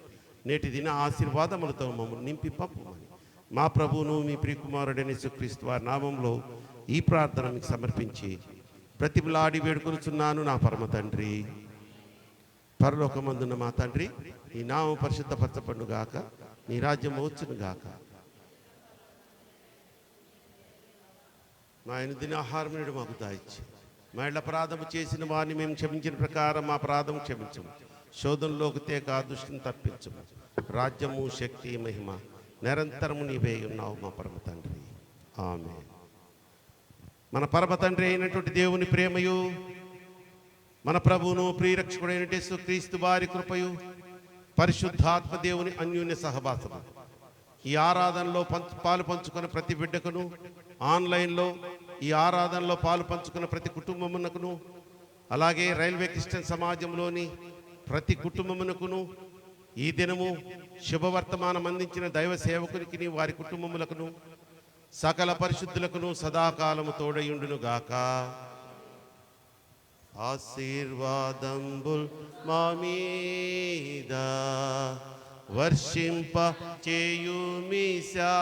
నేటి దిన ఆశీర్వాదములతో మమ్మల్ని నింపి పంపమని మా ప్రభువును మీ ప్రియకుమారుడైన యేసుక్రీస్తు వారి నామంలో ఈ ప్రార్థన మీకు సమర్పించి ప్రతిమలాడి వేడుకొనుచున్నాను నా పరమ తండ్రి. పరలోకమందున్న మా తండ్రి, నీ నామం పరిశుద్ధపరచబడును గాక, నీ రాజ్యం వచ్చును గాక. మా దిన ఆహారం నేడు మాకు దాయిచ్చి, మా ఇళ్ళ అపరాధము చేసిన వారిని మేము క్షమించిన ప్రకారం మా అపరాధం క్షమించము. శోధనలోకి తేక దుష్టిని తప్పించము. రాజ్యము, శక్తి, మహిమ నిరంతరము నీవే ఉన్నావు మా పరమ తండ్రి. ఆమేన్. మన పరమ తండ్రి అయినటువంటి దేవుని ప్రేమయు, మన ప్రభువును ప్రియరక్షకుడైన యేసుక్రీస్తు వారి కృపయు, పరిశుద్ధాత్మ దేవుని అన్యోన్య సహవాసము ఈ ఆరాధనలో పాలు పంచుకున్న ప్రతి బిడ్డకును, ఆన్లైన్లో ఈ ఆరాధనలో పాలు పంచుకున్న ప్రతి కుటుంబమునకును, అలాగే రైల్వే క్రిస్టియన్ సమాజంలోని ప్రతి కుటుంబమునకును, ఈ దినము శుభవర్తమానం అందించిన దైవ సేవకునికి వారి కుటుంబములకును, సకల పరిశుద్ధులకును సదాకాలము తోడయుండును గాక. ఆశీర్వాదంబుల్ మా మీద వర్షింప చేయుమిశా,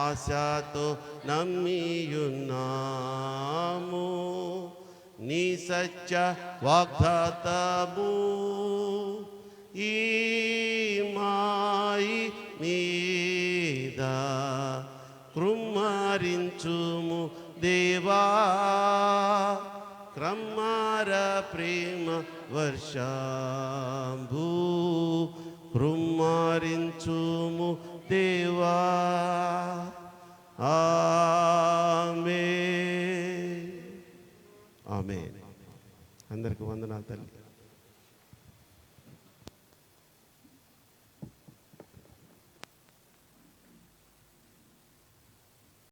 ఆశతో నమ్మియున్నాము నీ సత్య వాగ్దాతము. ఈ మాయి మీద కృమ్మరించుము దేవా, క్రమ్మర ప్రేమ వర్షంబు కృమ్మరించుము దేవా. ఆమేన్. ఆమేన్. అందరికి వందనాలు తల్లి.